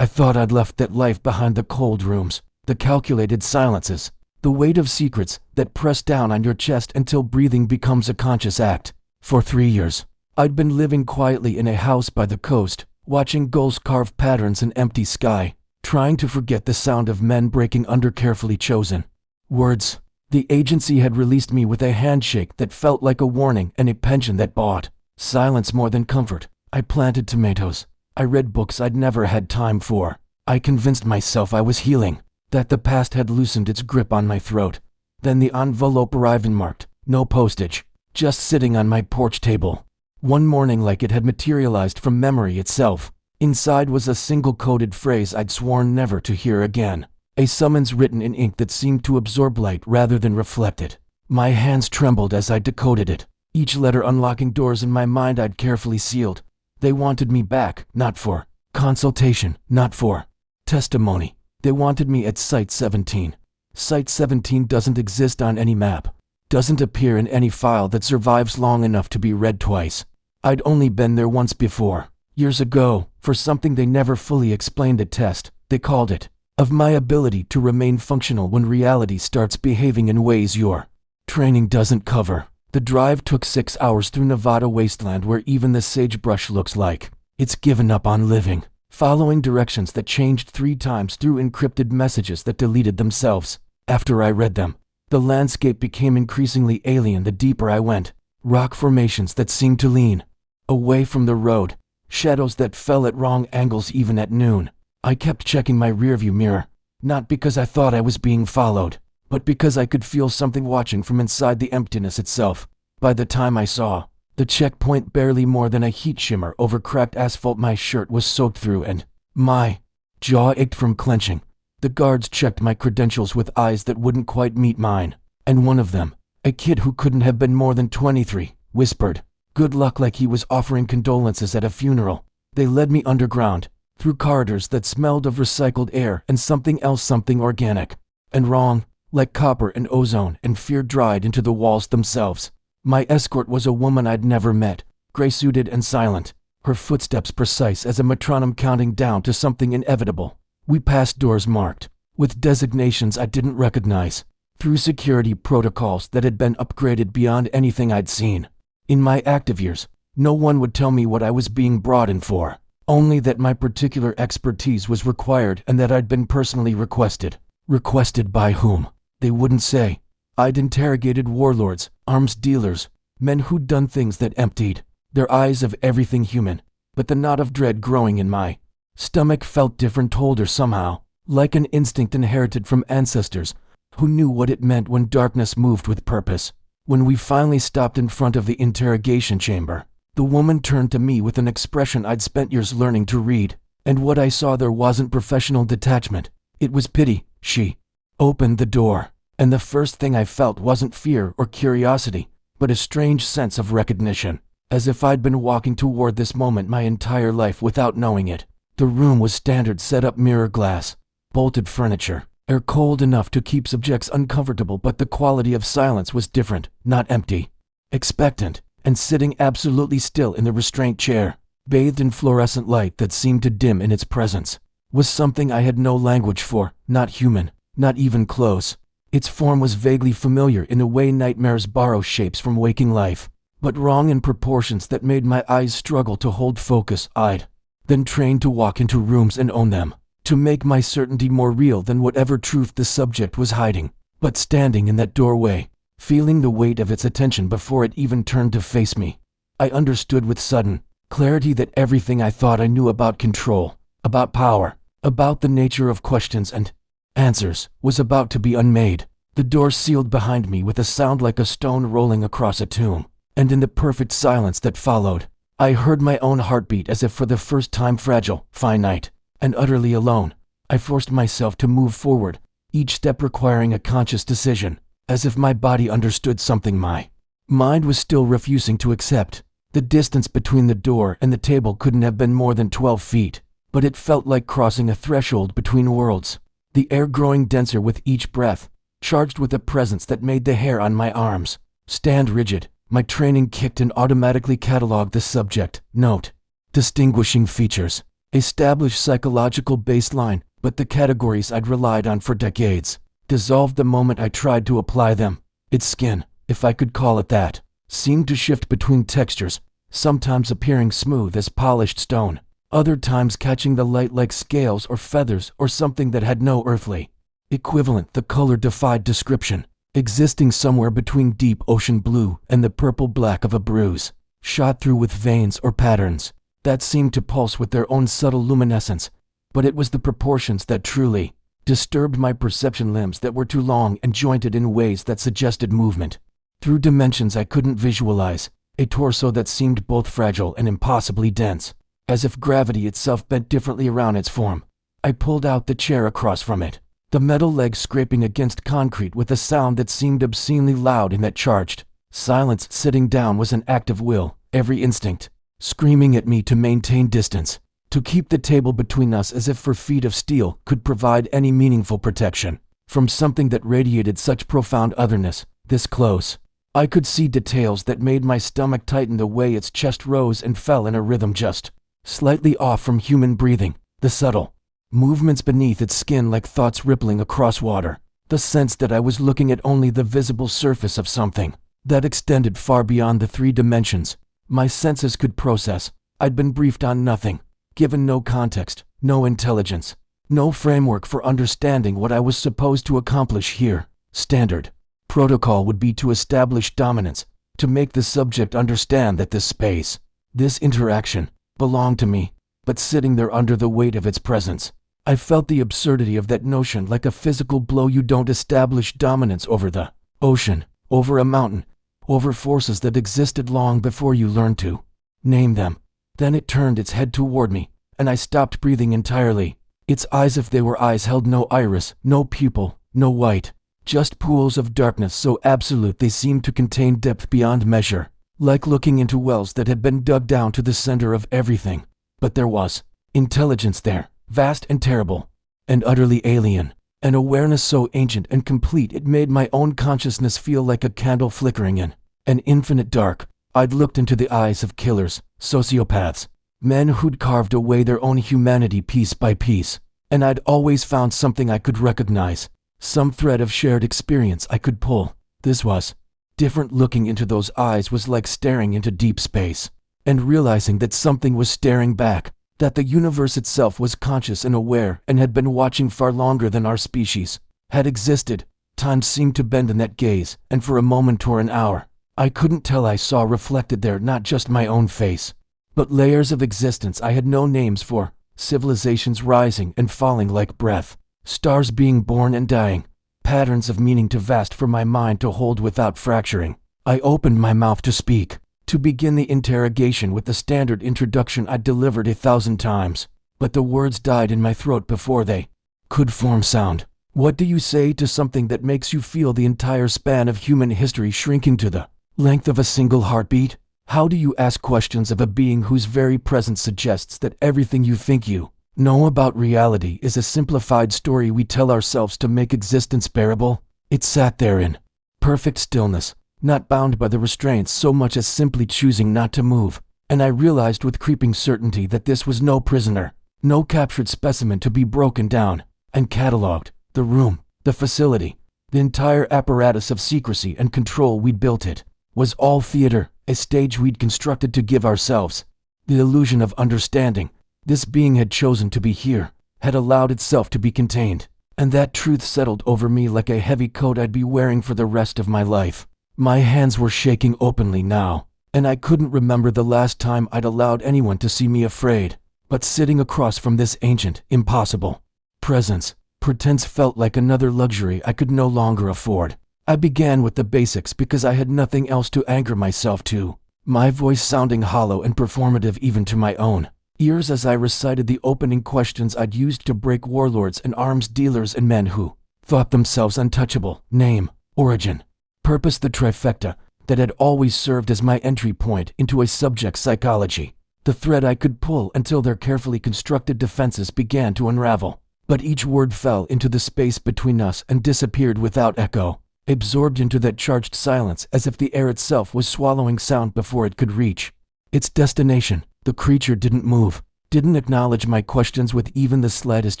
I thought I'd left that life behind, the cold rooms, the calculated silences, the weight of secrets that press down on your chest until breathing becomes a conscious act. For 3 years, I'd been living quietly in a house by the coast, watching gulls carve patterns in empty sky, trying to forget the sound of men breaking under carefully chosen words. The agency had released me with a handshake that felt like a warning and a pension that bought silence more than comfort. I planted tomatoes. I read books I'd never had time for. I convinced myself I was healing, that the past had loosened its grip on my throat. Then the envelope arrived and marked, no postage, just sitting on my porch table. One morning, like it had materialized from memory itself, inside was a single coded phrase I'd sworn never to hear again. A summons written in ink that seemed to absorb light rather than reflect it. My hands trembled as I decoded it, each letter unlocking doors in my mind I'd carefully sealed. They wanted me back, not for consultation, not for testimony. They wanted me at Site 17. Site 17 doesn't exist on any map, doesn't appear in any file that survives long enough to be read twice. I'd only been there once before, years ago, for something they never fully explained. A test, they called it, of my ability to remain functional when reality starts behaving in ways your training doesn't cover. The drive took 6 hours through Nevada wasteland where even the sagebrush looks like it's given up on living, following directions that changed 3 times through encrypted messages that deleted themselves. After I read them, the landscape became increasingly alien the deeper I went. Rock formations that seemed to lean away from the road, shadows that fell at wrong angles even at noon. I kept checking my rearview mirror, not because I thought I was being followed, but because I could feel something watching from inside the emptiness itself. By the time I saw the checkpoint barely more than a heat shimmer over cracked asphalt, my shirt was soaked through and my jaw ached from clenching. The guards checked my credentials with eyes that wouldn't quite meet mine, and one of them, a kid who couldn't have been more than 23, whispered, "Good luck," like he was offering condolences at a funeral. They led me underground, through corridors that smelled of recycled air and something else, something organic and wrong, like copper and ozone and fear dried into the walls themselves. My escort was a woman I'd never met, gray-suited and silent, her footsteps precise as a metronome counting down to something inevitable. We passed doors marked with designations I didn't recognize, through security protocols that had been upgraded beyond anything I'd seen. In my active years, no one would tell me what I was being brought in for, only that my particular expertise was required and that I'd been personally requested. Requested by whom? They wouldn't say. I'd interrogated warlords, arms dealers, men who'd done things that emptied their eyes of everything human, but the knot of dread growing in my stomach felt different, older somehow, like an instinct inherited from ancestors who knew what it meant when darkness moved with purpose. When we finally stopped in front of the interrogation chamber, the woman turned to me with an expression I'd spent years learning to read, and what I saw there wasn't professional detachment, it was pity. She opened the door, and the first thing I felt wasn't fear or curiosity, but a strange sense of recognition, as if I'd been walking toward this moment my entire life without knowing it. The room was standard set-up mirror glass, bolted furniture, air cold enough to keep subjects uncomfortable, but the quality of silence was different, not empty, expectant, and sitting absolutely still in the restraint chair, bathed in fluorescent light that seemed to dim in its presence, was something I had no language for, not human, not even close. Its form was vaguely familiar in a way nightmares borrow shapes from waking life, but wrong in proportions that made my eyes struggle to hold focus. I'd been trained to walk into rooms and own them, to make my certainty more real than whatever truth the subject was hiding. But standing in that doorway, feeling the weight of its attention before it even turned to face me, I understood with sudden clarity that everything I thought I knew about control, about power, about the nature of questions and answers, was about to be unmade. The door sealed behind me with a sound like a stone rolling across a tomb, and in the perfect silence that followed, I heard my own heartbeat as if for the first time, fragile, finite, and utterly alone. I forced myself to move forward, each step requiring a conscious decision, as if my body understood something my mind was still refusing to accept. The distance between the door and the table couldn't have been more than 12 feet, but it felt like crossing a threshold between worlds, the air growing denser with each breath, charged with a presence that made the hair on my arms stand rigid. My training kicked and automatically cataloged the subject. Note: distinguishing features. established psychological baseline, but the categories I'd relied on for decades dissolved the moment I tried to apply them. Its skin, if I could call it that, seemed to shift between textures, sometimes appearing smooth as polished stone, other times catching the light like scales or feathers or something that had no earthly equivalent. The color defied description, existing somewhere between deep ocean blue and the purple black of a bruise, shot through with veins or patterns that seemed to pulse with their own subtle luminescence. But it was the proportions that truly disturbed my perception. Limbs that were too long and jointed in ways that suggested movement through dimensions I couldn't visualize, a torso that seemed both fragile and impossibly dense, as if gravity itself bent differently around its form. I pulled out the chair across from it, the metal legs scraping against concrete with a sound that seemed obscenely loud in that charged silence. Sitting down was an act of will, every instinct screaming at me to maintain distance, to keep the table between us as if 4 feet of steel could provide any meaningful protection from something that radiated such profound otherness. This close, I could see details that made my stomach tighten, the way its chest rose and fell in a rhythm just slightly off from human breathing, the subtle movements beneath its skin like thoughts rippling across water, the sense that I was looking at only the visible surface of something that extended far beyond the 3 dimensions my senses could process. I'd been briefed on nothing, given no context, no intelligence, no framework for understanding what I was supposed to accomplish here. Standard protocol would be to establish dominance, to make the subject understand that this space, this interaction, belonged to me. But sitting there under the weight of its presence, I felt the absurdity of that notion like a physical blow. You don't establish dominance over the ocean, over a mountain, over forces that existed long before you learned to name them. Then it turned its head toward me, and I stopped breathing entirely. Its eyes, if they were eyes, held no iris, no pupil, no white, just pools of darkness so absolute they seemed to contain depth beyond measure, like looking into wells that had been dug down to the center of everything. But there was intelligence there, vast and terrible, and utterly alien, an awareness so ancient and complete it made my own consciousness feel like a candle flickering in an infinite dark. I'd looked into the eyes of killers, sociopaths, men who'd carved away their own humanity piece by piece, and I'd always found something I could recognize, some thread of shared experience I could pull. This was different. Looking into those eyes was like staring into deep space, and realizing that something was staring back, that the universe itself was conscious and aware and had been watching far longer than our species had existed. Time seemed to bend in that gaze, and for a moment or an hour, I couldn't tell, I saw reflected there not just my own face, but layers of existence I had no names for, civilizations rising and falling like breath, stars being born and dying, patterns of meaning too vast for my mind to hold without fracturing. I opened my mouth to speak, to begin the interrogation with the standard introduction I'd delivered 1,000 times, but the words died in my throat before they could form sound. What do you say to something that makes you feel the entire span of human history shrinking to the length of a single heartbeat? How do you ask questions of a being whose very presence suggests that everything you think you know about reality is a simplified story we tell ourselves to make existence bearable? It sat there in perfect stillness, not bound by the restraints so much as simply choosing not to move, and I realized with creeping certainty that this was no prisoner, no captured specimen to be broken down and catalogued. The room, the facility, the entire apparatus of secrecy and control we'd built it, was all theater, a stage we'd constructed to give ourselves the illusion of understanding. This being had chosen to be here, had allowed itself to be contained, and that truth settled over me like a heavy coat I'd be wearing for the rest of my life. My hands were shaking openly now, and I couldn't remember the last time I'd allowed anyone to see me afraid. But sitting across from this ancient, impossible presence, pretense felt like another luxury I could no longer afford. I began with the basics because I had nothing else to anchor myself to, my voice sounding hollow and performative even to my own ears as I recited the opening questions I'd used to break warlords and arms dealers and men who thought themselves untouchable. Name, origin, purpose, the trifecta that had always served as my entry point into a subject's psychology, the thread I could pull until their carefully constructed defenses began to unravel. But each word fell into the space between us and disappeared without echo, absorbed into that charged silence as if the air itself was swallowing sound before it could reach its destination. The creature didn't move, didn't acknowledge my questions with even the slightest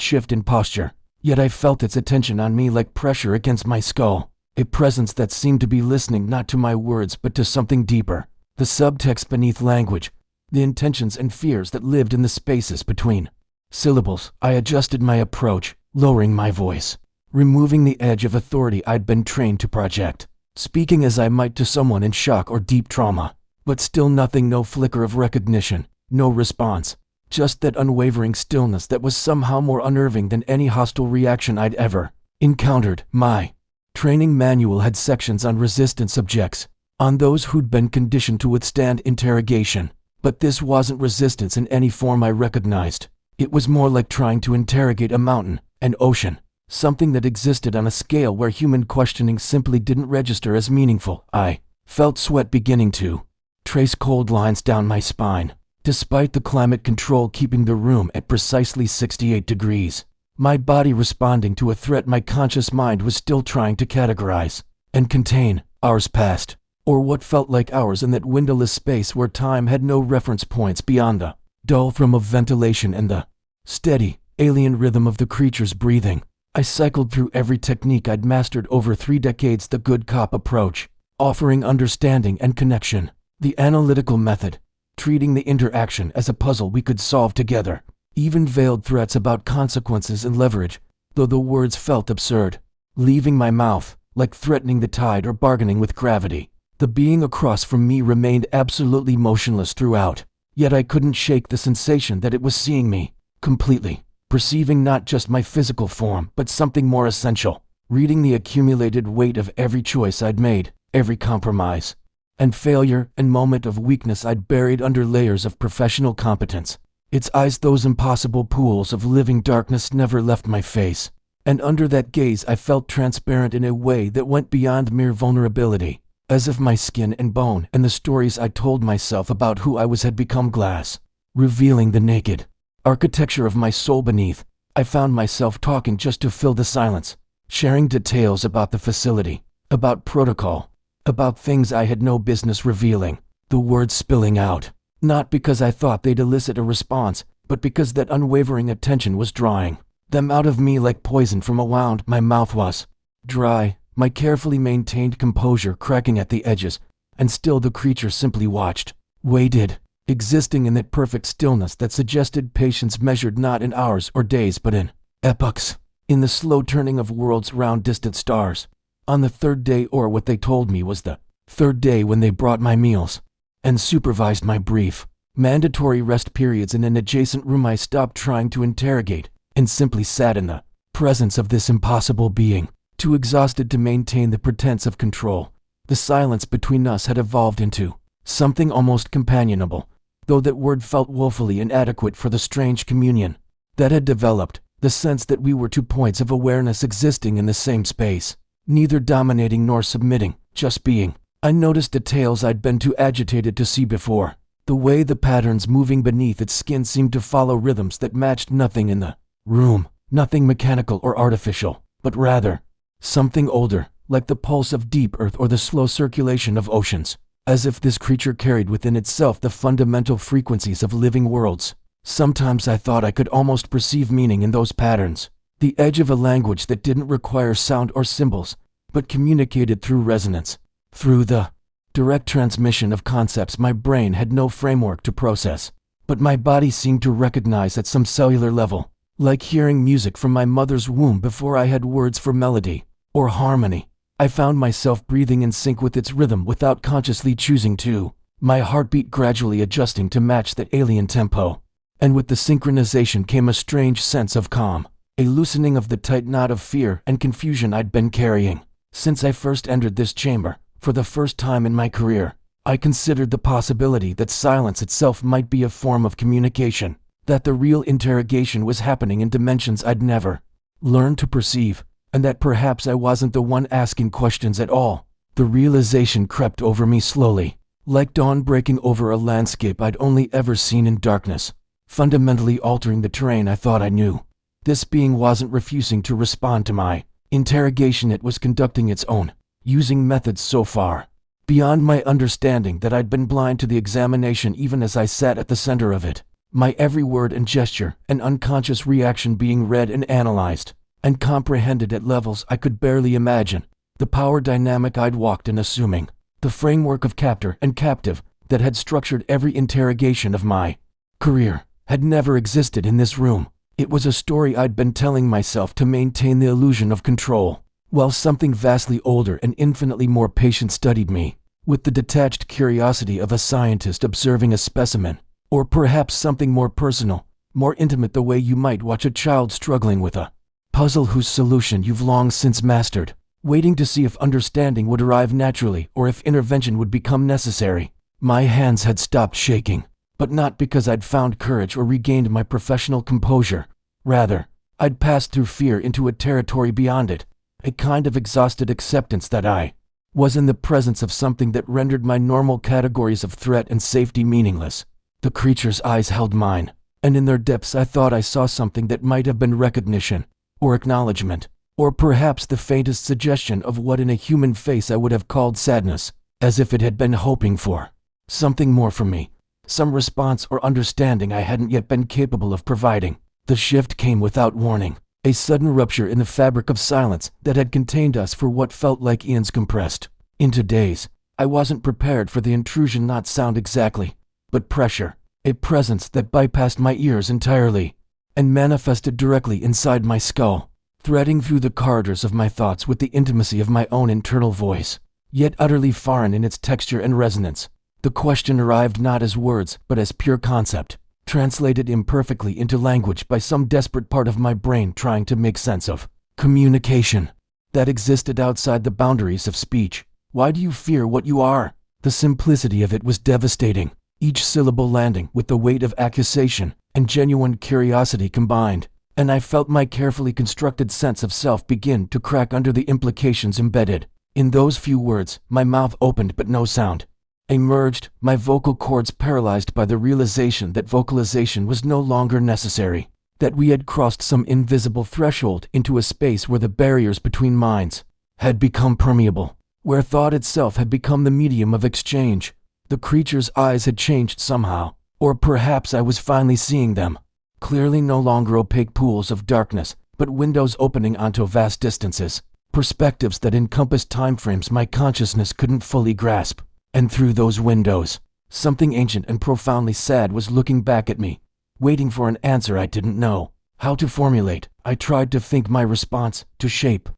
shift in posture. Yet I felt its attention on me like pressure against my skull, a presence that seemed to be listening not to my words but to something deeper, the subtext beneath language, the intentions and fears that lived in the spaces between syllables. I adjusted my approach, lowering my voice, removing the edge of authority I'd been trained to project, speaking as I might to someone in shock or deep trauma. But still nothing, no flicker of recognition, no response. Just that unwavering stillness that was somehow more unnerving than any hostile reaction I'd ever encountered. My training manual had sections on resistant subjects, on those who'd been conditioned to withstand interrogation. But this wasn't resistance in any form I recognized. It was more like trying to interrogate a mountain, an ocean, something that existed on a scale where human questioning simply didn't register as meaningful. I felt sweat beginning to trace cold lines down my spine. Despite the climate control keeping the room at precisely 68 degrees, my body responding to a threat my conscious mind was still trying to categorize and contain. Hours passed, or what felt like hours in that windowless space where time had no reference points beyond the dull thrum of ventilation and the steady, alien rhythm of the creature's breathing. I cycled through every technique I'd mastered over 3 decades, the good cop approach, offering understanding and connection, the analytical method, treating the interaction as a puzzle we could solve together, even veiled threats about consequences and leverage, though the words felt absurd, leaving my mouth, like threatening the tide or bargaining with gravity. The being across from me remained absolutely motionless throughout, yet I couldn't shake the sensation that it was seeing me, completely, perceiving not just my physical form, but something more essential, reading the accumulated weight of every choice I'd made, every compromise and failure and moment of weakness I'd buried under layers of professional competence. Its eyes, those impossible pools of living darkness, never left my face, and under that gaze I felt transparent in a way that went beyond mere vulnerability, as if my skin and bone and the stories I told myself about who I was had become glass, revealing the naked architecture of my soul beneath. I found myself talking just to fill the silence, sharing details about the facility, about protocol, about things I had no business revealing, the words spilling out, not because I thought they'd elicit a response, but because that unwavering attention was drawing them out of me like poison from a wound. My mouth was dry, my carefully maintained composure cracking at the edges, and still the creature simply watched, waited, existing in that perfect stillness that suggested patience measured not in hours or days but in epochs, in the slow turning of worlds round distant stars. On the 3rd day, or what they told me was the 3rd day, when they brought my meals and supervised my brief, mandatory rest periods in an adjacent room, I stopped trying to interrogate and simply sat in the presence of this impossible being, too exhausted to maintain the pretense of control. The silence between us had evolved into something almost companionable, though that word felt woefully inadequate for the strange communion that had developed, the sense that we were 2 points of awareness existing in the same space, neither dominating nor submitting, just being. I noticed details I'd been too agitated to see before. The way the patterns moving beneath its skin seemed to follow rhythms that matched nothing in the room, nothing mechanical or artificial, but rather something older, like the pulse of deep earth or the slow circulation of oceans, as if this creature carried within itself the fundamental frequencies of living worlds. Sometimes I thought I could almost perceive meaning in those patterns, the edge of a language that didn't require sound or symbols, but communicated through resonance, through the direct transmission of concepts my brain had no framework to process, but my body seemed to recognize at some cellular level, like hearing music from my mother's womb before I had words for melody or harmony. I found myself breathing in sync with its rhythm without consciously choosing to, my heartbeat gradually adjusting to match that alien tempo. And with the synchronization came a strange sense of calm, a loosening of the tight knot of fear and confusion I'd been carrying. Since I first entered this chamber, for the first time in my career, I considered the possibility that silence itself might be a form of communication, that the real interrogation was happening in dimensions I'd never learned to perceive, and that perhaps I wasn't the one asking questions at all. The realization crept over me slowly, like dawn breaking over a landscape I'd only ever seen in darkness, fundamentally altering the terrain I thought I knew. This being wasn't refusing to respond to my interrogation, it was conducting its own, using methods so far beyond my understanding that I'd been blind to the examination even as I sat at the center of it. My every word and gesture, an unconscious reaction being read and analyzed, and comprehended at levels I could barely imagine. The power dynamic I'd walked in assuming, the framework of captor and captive that had structured every interrogation of my career, had never existed in this room. It was a story I'd been telling myself to maintain the illusion of control, while something vastly older and infinitely more patient studied me, with the detached curiosity of a scientist observing a specimen, or perhaps something more personal, more intimate, the way you might watch a child struggling with a puzzle whose solution you've long since mastered, waiting to see if understanding would arrive naturally or if intervention would become necessary. My hands had stopped shaking, but not because I'd found courage or regained my professional composure. Rather, I'd passed through fear into a territory beyond it, a kind of exhausted acceptance that I was in the presence of something that rendered my normal categories of threat and safety meaningless. The creature's eyes held mine, and in their depths I thought I saw something that might have been recognition, or acknowledgement, or perhaps the faintest suggestion of what in a human face I would have called sadness, as if it had been hoping for something more from me, some response or understanding I hadn't yet been capable of providing. The shift came without warning, a sudden rupture in the fabric of silence that had contained us for what felt like eons compressed into days. I wasn't prepared for the intrusion, not sound exactly, but pressure, a presence that bypassed my ears entirely and manifested directly inside my skull, threading through the corridors of my thoughts with the intimacy of my own internal voice, yet utterly foreign in its texture and resonance. The question arrived not as words, but as pure concept, translated imperfectly into language by some desperate part of my brain trying to make sense of communication that existed outside the boundaries of speech. Why do you fear what you are? The simplicity of it was devastating, each syllable landing with the weight of accusation and genuine curiosity combined, and I felt my carefully constructed sense of self begin to crack under the implications embedded in those few words. My mouth opened but no sound emerged, my vocal cords paralyzed by the realization that vocalization was no longer necessary, that we had crossed some invisible threshold into a space where the barriers between minds had become permeable, where thought itself had become the medium of exchange. The creature's eyes had changed somehow, or perhaps I was finally seeing them, clearly no longer opaque pools of darkness, but windows opening onto vast distances, perspectives that encompassed timeframes my consciousness couldn't fully grasp. And through those windows, something ancient and profoundly sad was looking back at me, waiting for an answer I didn't know how to formulate. I tried to think my response, to shape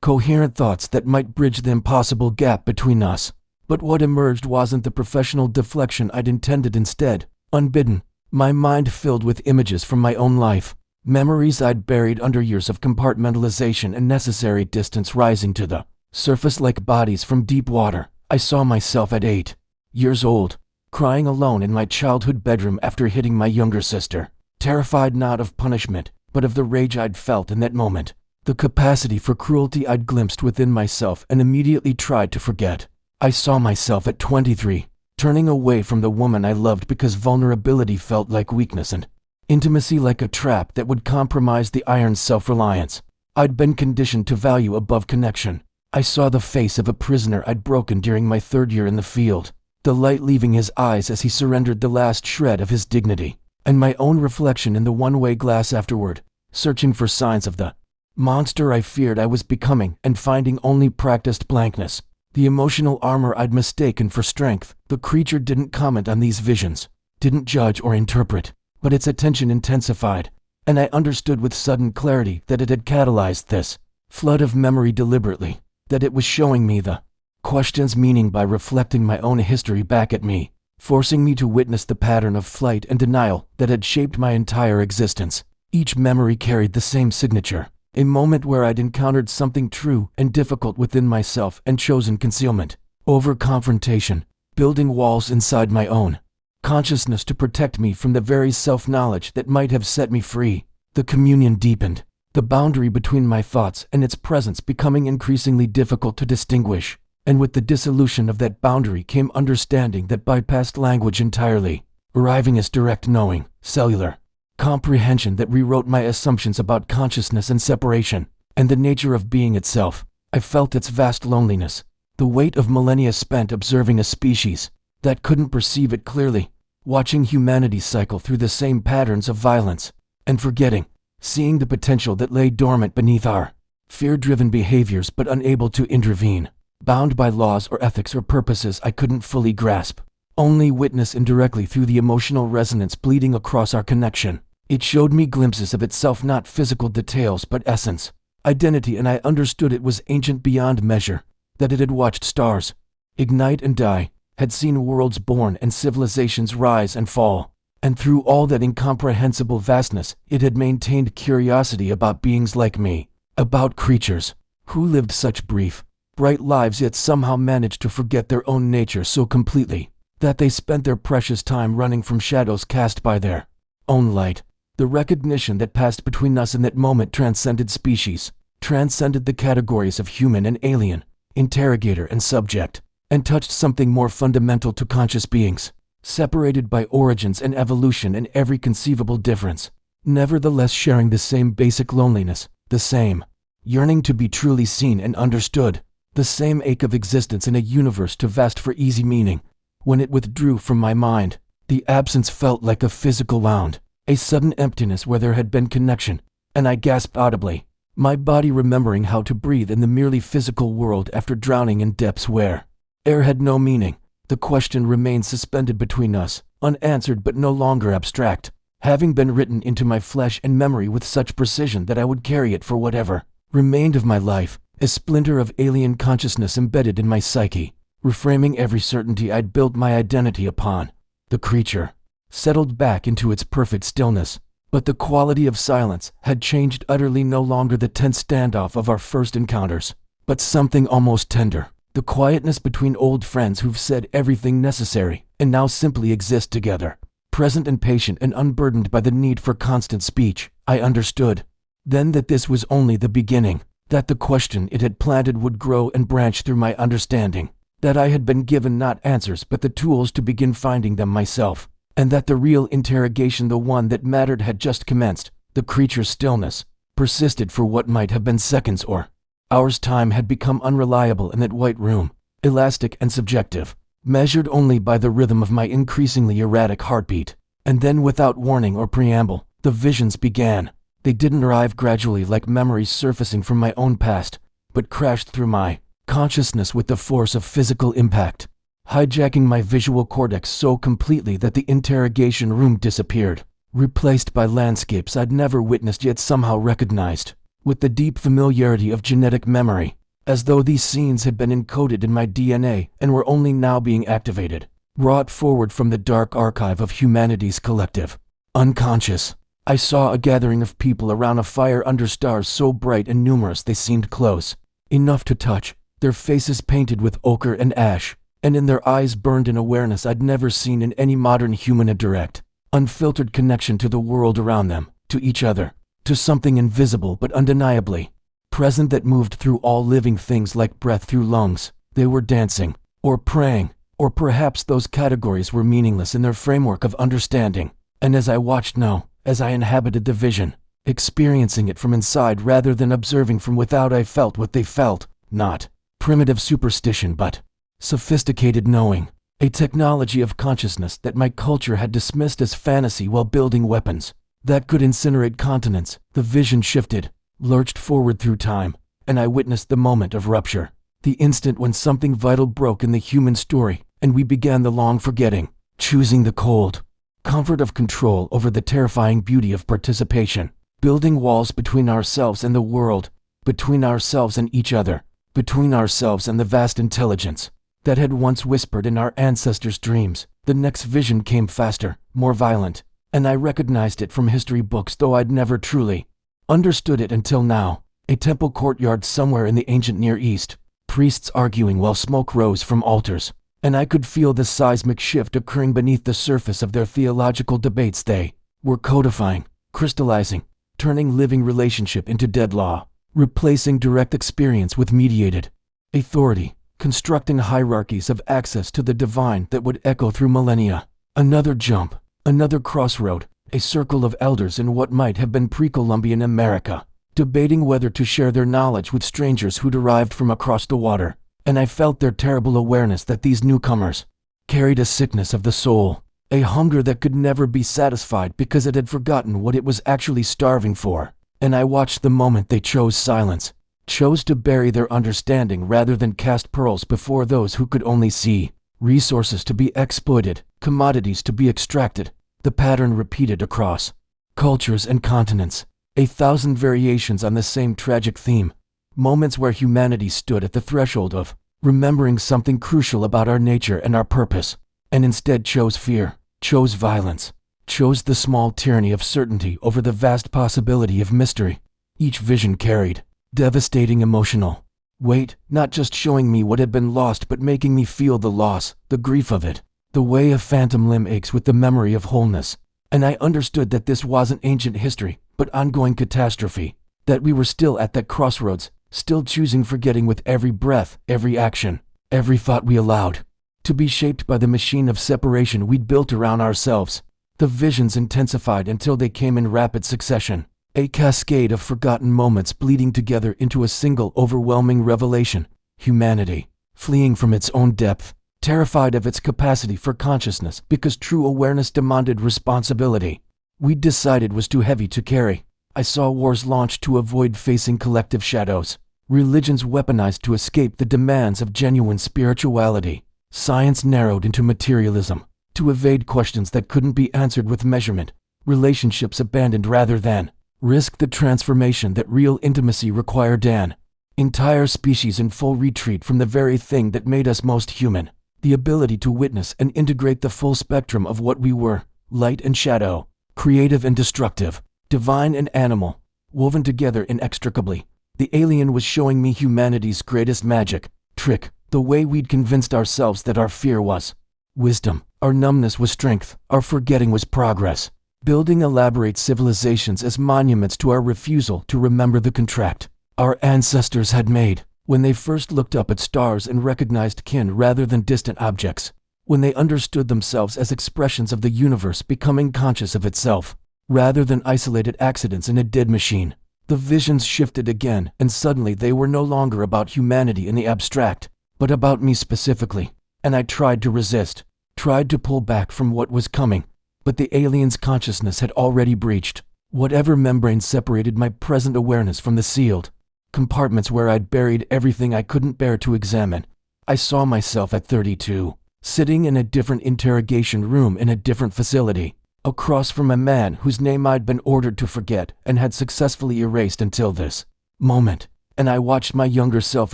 coherent thoughts that might bridge the impossible gap between us. But what emerged wasn't the professional deflection I'd intended. Instead, unbidden, my mind filled with images from my own life, memories I'd buried under years of compartmentalization and necessary distance rising to the surface like bodies from deep water. I saw myself at 8 years old, crying alone in my childhood bedroom after hitting my younger sister, terrified not of punishment, but of the rage I'd felt in that moment, the capacity for cruelty I'd glimpsed within myself and immediately tried to forget. I saw myself at 23, turning away from the woman I loved because vulnerability felt like weakness and intimacy like a trap that would compromise the iron self-reliance I'd been conditioned to value above connection. I saw the face of a prisoner I'd broken during my 3rd year in the field, the light leaving his eyes as he surrendered the last shred of his dignity, and my own reflection in the one-way glass afterward, searching for signs of the monster I feared I was becoming and finding only practiced blankness, the emotional armor I'd mistaken for strength. The creature didn't comment on these visions, didn't judge or interpret, but its attention intensified, and I understood with sudden clarity that it had catalyzed this flood of memory deliberately, that it was showing me the question's meaning by reflecting my own history back at me, forcing me to witness the pattern of flight and denial that had shaped my entire existence. Each memory carried the same signature, a moment where I'd encountered something true and difficult within myself and chosen concealment over confrontation, building walls inside my own consciousness to protect me from the very self-knowledge that might have set me free. The communion deepened, the boundary between my thoughts and its presence becoming increasingly difficult to distinguish, and with the dissolution of that boundary came understanding that bypassed language entirely, arriving as direct knowing, cellular comprehension that rewrote my assumptions about consciousness and separation, and the nature of being itself. I felt its vast loneliness, the weight of millennia spent observing a species that couldn't perceive it clearly, watching humanity cycle through the same patterns of violence, and forgetting, seeing the potential that lay dormant beneath our fear-driven behaviors but unable to intervene, bound by laws or ethics or purposes I couldn't fully grasp, only witness indirectly through the emotional resonance bleeding across our connection. It showed me glimpses of itself, not physical details but essence, identity, and I understood it was ancient beyond measure, that it had watched stars ignite and die, had seen worlds born and civilizations rise and fall, and through all that incomprehensible vastness, it had maintained curiosity about beings like me, about creatures who lived such brief, bright lives yet somehow managed to forget their own nature so completely that they spent their precious time running from shadows cast by their own light. The recognition that passed between us in that moment transcended species, transcended the categories of human and alien, interrogator and subject, and touched something more fundamental to conscious beings, separated by origins and evolution and every conceivable difference, nevertheless sharing the same basic loneliness, the same yearning to be truly seen and understood, the same ache of existence in a universe too vast for easy meaning. When it withdrew from my mind, the absence felt like a physical wound, a sudden emptiness where there had been connection, and I gasped audibly, my body remembering how to breathe in the merely physical world after drowning in depths where air had no meaning. The question remained suspended between us, unanswered but no longer abstract, having been written into my flesh and memory with such precision that I would carry it for whatever remained of my life, a splinter of alien consciousness embedded in my psyche, reframing every certainty I'd built my identity upon. The creature settled back into its perfect stillness, but the quality of silence had changed utterly, no longer the tense standoff of our first encounters, but something almost tender, the quietness between old friends who've said everything necessary and now simply exist together, present and patient and unburdened by the need for constant speech. I understood then that this was only the beginning, that the question it had planted would grow and branch through my understanding, that I had been given not answers but the tools to begin finding them myself, and that the real interrogation, the one that mattered, had just commenced. The creature's stillness persisted for what might have been seconds or hours. Time had become unreliable in that white room, elastic and subjective, measured only by the rhythm of my increasingly erratic heartbeat. And then, without warning or preamble, the visions began. They didn't arrive gradually like memories surfacing from my own past, but crashed through my consciousness with the force of physical impact, hijacking my visual cortex so completely that the interrogation room disappeared, replaced by landscapes I'd never witnessed yet somehow recognized, with the deep familiarity of genetic memory, as though these scenes had been encoded in my DNA and were only now being activated, brought forward from the dark archive of humanity's collective unconscious. I saw a gathering of people around a fire under stars so bright and numerous they seemed close enough to touch, their faces painted with ochre and ash, and in their eyes burned an awareness I'd never seen in any modern human, a direct, unfiltered connection to the world around them, to each other, to something invisible but undeniably present that moved through all living things like breath through lungs. They were dancing, or praying, or perhaps those categories were meaningless in their framework of understanding, and as I watched, no, as I inhabited the vision, experiencing it from inside rather than observing from without, I felt what they felt, not primitive superstition but sophisticated knowing, a technology of consciousness that my culture had dismissed as fantasy while building weapons that could incinerate continents. The vision shifted, lurched forward through time, and I witnessed the moment of rupture, the instant when something vital broke in the human story, and we began the long forgetting, choosing the cold comfort of control over the terrifying beauty of participation, building walls between ourselves and the world, between ourselves and each other, between ourselves and the vast intelligence that had once whispered in our ancestors' dreams. The next vision came faster, more violent, and I recognized it from history books, though I'd never truly understood it until now. A temple courtyard somewhere in the ancient Near East, priests arguing while smoke rose from altars, and I could feel the seismic shift occurring beneath the surface of their theological debates. They were codifying, crystallizing, turning living relationship into dead law, replacing direct experience with mediated authority, constructing hierarchies of access to the divine that would echo through millennia. Another jump, another crossroad, a circle of elders in what might have been pre-Columbian America, debating whether to share their knowledge with strangers who'd arrived from across the water, and I felt their terrible awareness that these newcomers carried a sickness of the soul, a hunger that could never be satisfied because it had forgotten what it was actually starving for. And I watched the moment they chose silence, chose to bury their understanding rather than cast pearls before those who could only see. Resources to be exploited, commodities to be extracted. The pattern repeated across cultures and continents, 1,000 variations on the same tragic theme. Moments where humanity stood at the threshold of remembering something crucial about our nature and our purpose, and instead chose fear, chose violence, chose the small tyranny of certainty over the vast possibility of mystery. Each vision carried devastating emotional weight, not just showing me what had been lost but making me feel the loss, the grief of it, the way a phantom limb aches with the memory of wholeness. And I understood that this wasn't ancient history, but ongoing catastrophe, that we were still at that crossroads, still choosing forgetting with every breath, every action, every thought we allowed to be shaped by the machine of separation we'd built around ourselves. The visions intensified until they came in rapid succession, a cascade of forgotten moments bleeding together into a single overwhelming revelation. Humanity, fleeing from its own depth, terrified of its capacity for consciousness because true awareness demanded responsibility we'd decided was too heavy to carry. I saw wars launched to avoid facing collective shadows, religions weaponized to escape the demands of genuine spirituality, science narrowed into materialism to evade questions that couldn't be answered with measurement, relationships abandoned rather than risk the transformation that real intimacy required, an entire species in full retreat from the very thing that made us most human, the ability to witness and integrate the full spectrum of what we were, light and shadow, creative and destructive, divine and animal, woven together inextricably. The alien was showing me humanity's greatest magic trick, the way we'd convinced ourselves that our fear was wisdom, our numbness was strength, our forgetting was progress, building elaborate civilizations as monuments to our refusal to remember the contract our ancestors had made when they first looked up at stars and recognized kin rather than distant objects, when they understood themselves as expressions of the universe becoming conscious of itself, rather than isolated accidents in a dead machine. The visions shifted again, and suddenly they were no longer about humanity in the abstract, but about me specifically. And I tried to resist, tried to pull back from what was coming, but the alien's consciousness had already breached whatever membrane separated my present awareness from the sealed compartments where I'd buried everything I couldn't bear to examine. I saw myself at 32, sitting in a different interrogation room in a different facility, across from a man whose name I'd been ordered to forget and had successfully erased until this moment. And I watched my younger self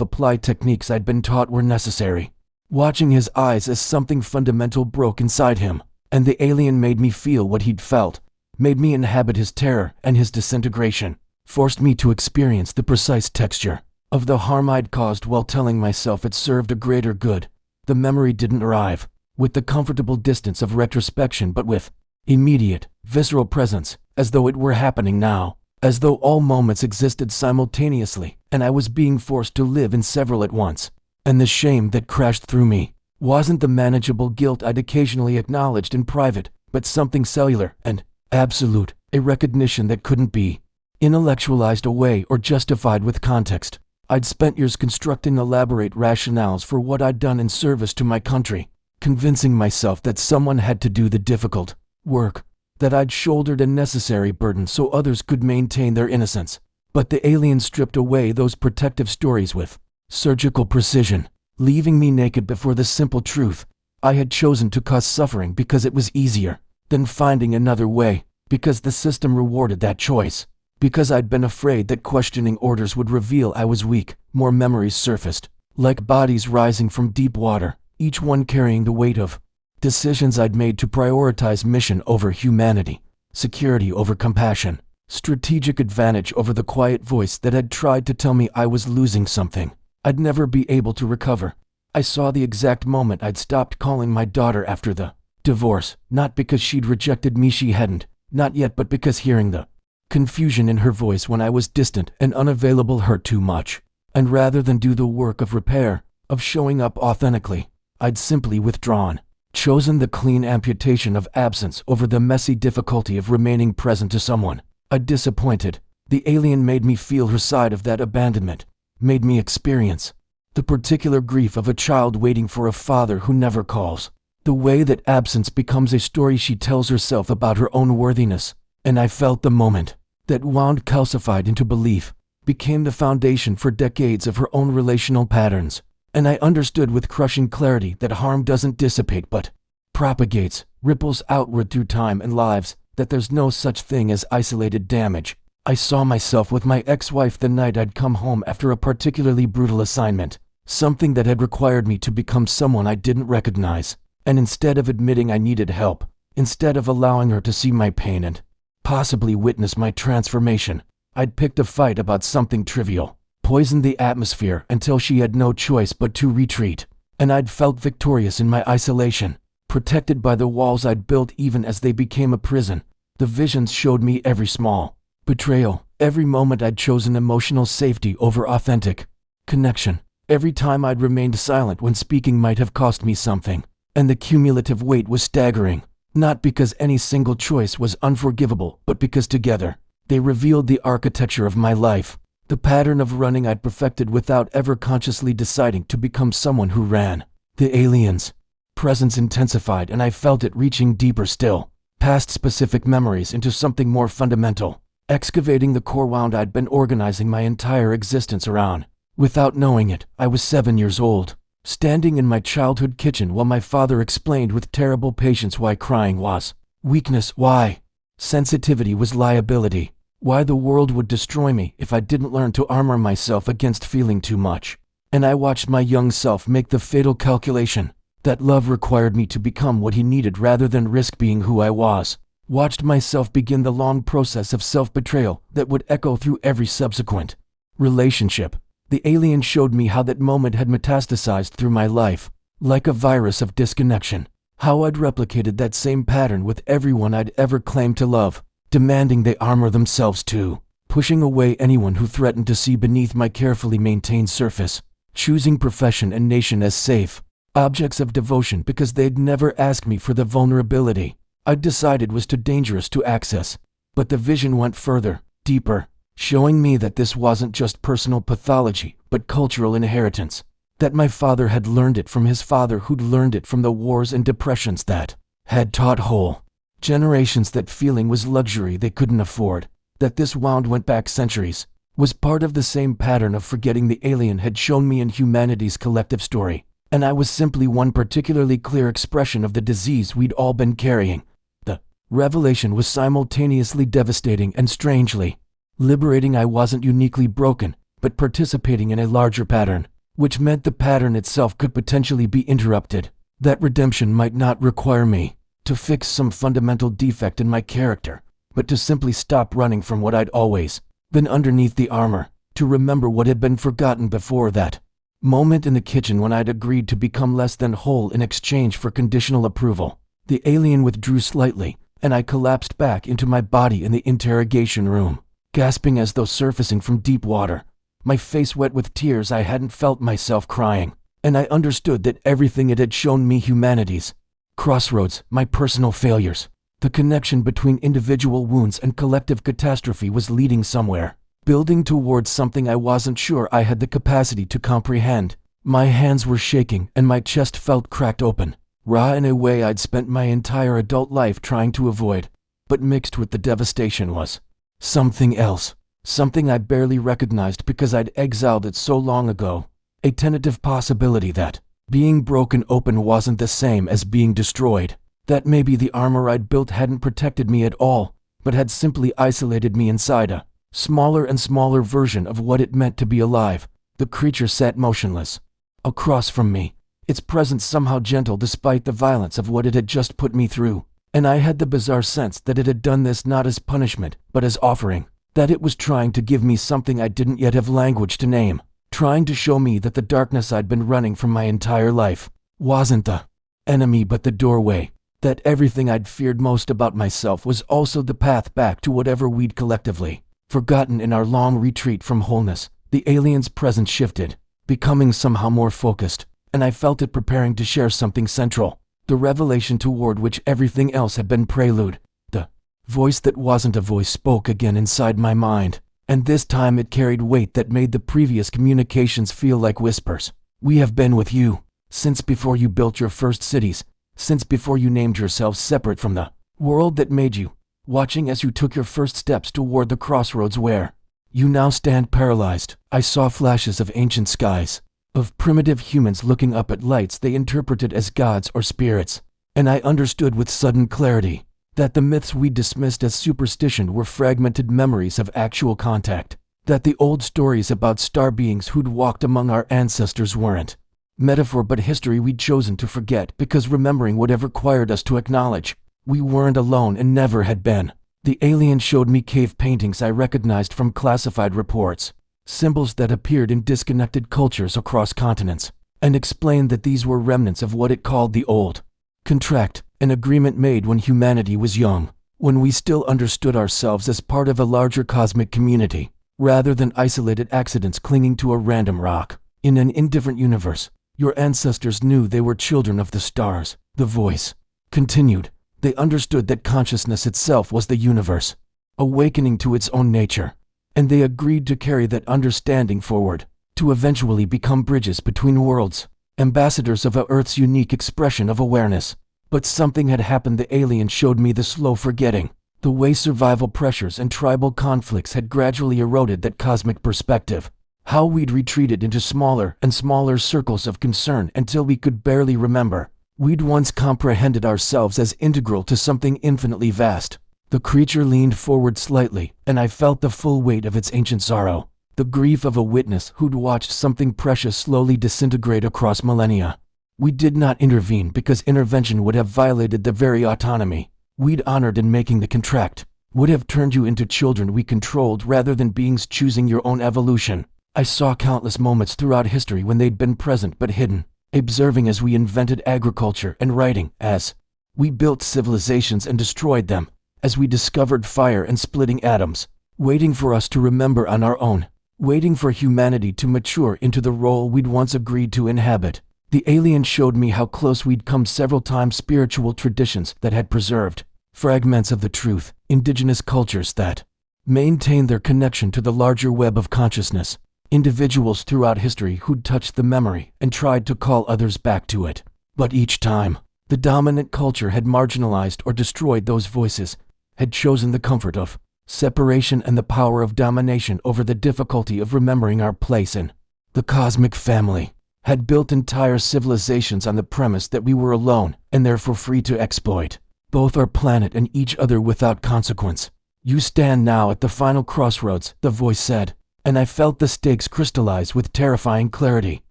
apply techniques I'd been taught were necessary, watching his eyes as something fundamental broke inside him. And the alien made me feel what he'd felt, made me inhabit his terror and his disintegration, forced me to experience the precise texture of the harm I'd caused while telling myself it served a greater good. The memory didn't arrive with the comfortable distance of retrospection, but with immediate, visceral presence, as though it were happening now, as though all moments existed simultaneously, and I was being forced to live in several at once. And the shame that crashed through me wasn't the manageable guilt I'd occasionally acknowledged in private, but something cellular and absolute, a recognition that couldn't be intellectualized away or justified with context. I'd spent years constructing elaborate rationales for what I'd done in service to my country, convincing myself that someone had to do the difficult work, that I'd shouldered a necessary burden so others could maintain their innocence. But the alien stripped away those protective stories with surgical precision, leaving me naked before the simple truth. I had chosen to cause suffering because it was easier than finding another way, because the system rewarded that choice, because I'd been afraid that questioning orders would reveal I was weak. More memories surfaced, like bodies rising from deep water, each one carrying the weight of decisions I'd made to prioritize mission over humanity, security over compassion, strategic advantage over the quiet voice that had tried to tell me I was losing something I'd never be able to recover. I saw the exact moment I'd stopped calling my daughter after the divorce, not because she'd rejected me, she hadn't, not yet, but because hearing the confusion in her voice when I was distant and unavailable hurt too much. And rather than do the work of repair, of showing up authentically, I'd simply withdrawn, chosen the clean amputation of absence over the messy difficulty of remaining present to someone I'd disappointed. The alien made me feel her side of that abandonment, made me experience the particular grief of a child waiting for a father who never calls, The way that absence becomes a story she tells herself about her own worthiness. And I felt the moment that wound calcified into belief became the foundation for decades of her own relational patterns. And I understood with crushing clarity that harm doesn't dissipate but propagates, ripples outward through time and lives, that there's no such thing as isolated damage. I saw myself with my ex-wife the night I'd come home after a particularly brutal assignment, something that had required me to become someone I didn't recognize. And instead of admitting I needed help, instead of allowing her to see my pain and possibly witness my transformation, I'd picked a fight about something trivial, poisoned the atmosphere until she had no choice but to retreat. And I'd felt victorious in my isolation, protected by the walls I'd built even as they became a prison. The visions showed me every small betrayal, every moment I'd chosen emotional safety over authentic connection, every time I'd remained silent when speaking might have cost me something. And the cumulative weight was staggering, not because any single choice was unforgivable, but because together, they revealed the architecture of my life, the pattern of running I'd perfected without ever consciously deciding to become someone who ran. The alien's presence intensified, and I felt it reaching deeper still, past specific memories into something more fundamental, excavating the core wound I'd been organizing my entire existence around. Without knowing it, I was 7 years old, standing in my childhood kitchen while my father explained with terrible patience why crying was weakness, why sensitivity was liability, why the world would destroy me if I didn't learn to armor myself against feeling too much. And I watched my young self make the fatal calculation that love required me to become what he needed rather than risk being who I was. Watched myself begin the long process of self-betrayal that would echo through every subsequent relationship. The alien showed me how that moment had metastasized through my life, like a virus of disconnection. How I'd replicated that same pattern with everyone I'd ever claimed to love, demanding they armor themselves too, pushing away anyone who threatened to see beneath my carefully maintained surface, choosing profession and nation as safe objects of devotion because they'd never asked me for the vulnerability I'd decided was too dangerous to access. But the vision went further, deeper, showing me that this wasn't just personal pathology, but cultural inheritance. That my father had learned it from his father who'd learned it from the wars and depressions that had taught whole generations that feeling was luxury they couldn't afford. That this wound went back centuries, was part of the same pattern of forgetting the alien had shown me in humanity's collective story. And I was simply one particularly clear expression of the disease we'd all been carrying. The revelation was simultaneously devastating and strangely liberating. I wasn't uniquely broken, but participating in a larger pattern, which meant the pattern itself could potentially be interrupted. That redemption might not require me to fix some fundamental defect in my character, but to simply stop running from what I'd always been underneath the armor, to remember what had been forgotten before that moment in the kitchen when I'd agreed to become less than whole in exchange for conditional approval. The alien withdrew slightly, and I collapsed back into my body in the interrogation room, gasping as though surfacing from deep water, my face wet with tears. I hadn't felt myself crying, and I understood that everything it had shown me, humanity's crossroads, my personal failures, the connection between individual wounds and collective catastrophe, was leading somewhere, building towards something I wasn't sure I had the capacity to comprehend. My hands were shaking and my chest felt cracked open, raw in a way I'd spent my entire adult life trying to avoid. But mixed with the devastation was something else, something I barely recognized because I'd exiled it so long ago. A tentative possibility that being broken open wasn't the same as being destroyed. That maybe the armor I'd built hadn't protected me at all, but had simply isolated me inside a smaller and smaller version of what it meant to be alive. The creature sat motionless across from me, its presence somehow gentle despite the violence of what it had just put me through. And I had the bizarre sense that it had done this not as punishment, but as offering. That it was trying to give me something I didn't yet have language to name. Trying to show me that the darkness I'd been running from my entire life wasn't the enemy but the doorway. That everything I'd feared most about myself was also the path back to whatever we'd collectively forgotten in our long retreat from wholeness. The alien's presence shifted, becoming somehow more focused, and I felt it preparing to share something central. The revelation toward which everything else had been prelude. The voice that wasn't a voice spoke again inside my mind, and this time it carried weight that made the previous communications feel like whispers. "We have been with you since before you built your first cities, since before you named yourselves separate from the world that made you, watching as you took your first steps toward the crossroads where you now stand paralyzed. I saw flashes of ancient skies, of primitive humans looking up at lights they interpreted as gods or spirits, and I understood with sudden clarity that the myths we dismissed as superstition were fragmented memories of actual contact, that the old stories about star beings who'd walked among our ancestors weren't metaphor but history we'd chosen to forget because remembering would have required us to acknowledge we weren't alone and never had been. The alien showed me cave paintings I recognized from classified reports, symbols that appeared in disconnected cultures across continents, and explained that these were remnants of what it called the old contract, an agreement made when humanity was young, when we still understood ourselves as part of a larger cosmic community, rather than isolated accidents clinging to a random rock. In an indifferent universe, your ancestors knew they were children of the stars. The voice continued. They understood that consciousness itself was the universe, awakening to its own nature, and they agreed to carry that understanding forward, to eventually become bridges between worlds, ambassadors of Earth's unique expression of awareness. But something had happened. The alien showed me the slow forgetting, the way survival pressures and tribal conflicts had gradually eroded that cosmic perspective, how we'd retreated into smaller and smaller circles of concern until we could barely remember we'd once comprehended ourselves as integral to something infinitely vast. The creature leaned forward slightly, and I felt the full weight of its ancient sorrow, the grief of a witness who'd watched something precious slowly disintegrate across millennia. We did not intervene because intervention would have violated the very autonomy we'd honored in making the contract, would have turned you into children we controlled rather than beings choosing your own evolution. I saw countless moments throughout history when they'd been present but hidden, observing as we invented agriculture and writing, as we built civilizations and destroyed them, as we discovered fire and splitting atoms, waiting for us to remember on our own, waiting for humanity to mature into the role we'd once agreed to inhabit. The alien showed me how close we'd come several times. Spiritual traditions that had preserved fragments of the truth, indigenous cultures that maintained their connection to the larger web of consciousness, individuals throughout history who'd touched the memory and tried to call others back to it. But each time, the dominant culture had marginalized or destroyed those voices, had chosen the comfort of separation and the power of domination over the difficulty of remembering our place in the cosmic family, had built entire civilizations on the premise that we were alone and therefore free to exploit both our planet and each other without consequence. You stand now at the final crossroads, the voice said, and I felt the stakes crystallize with terrifying clarity.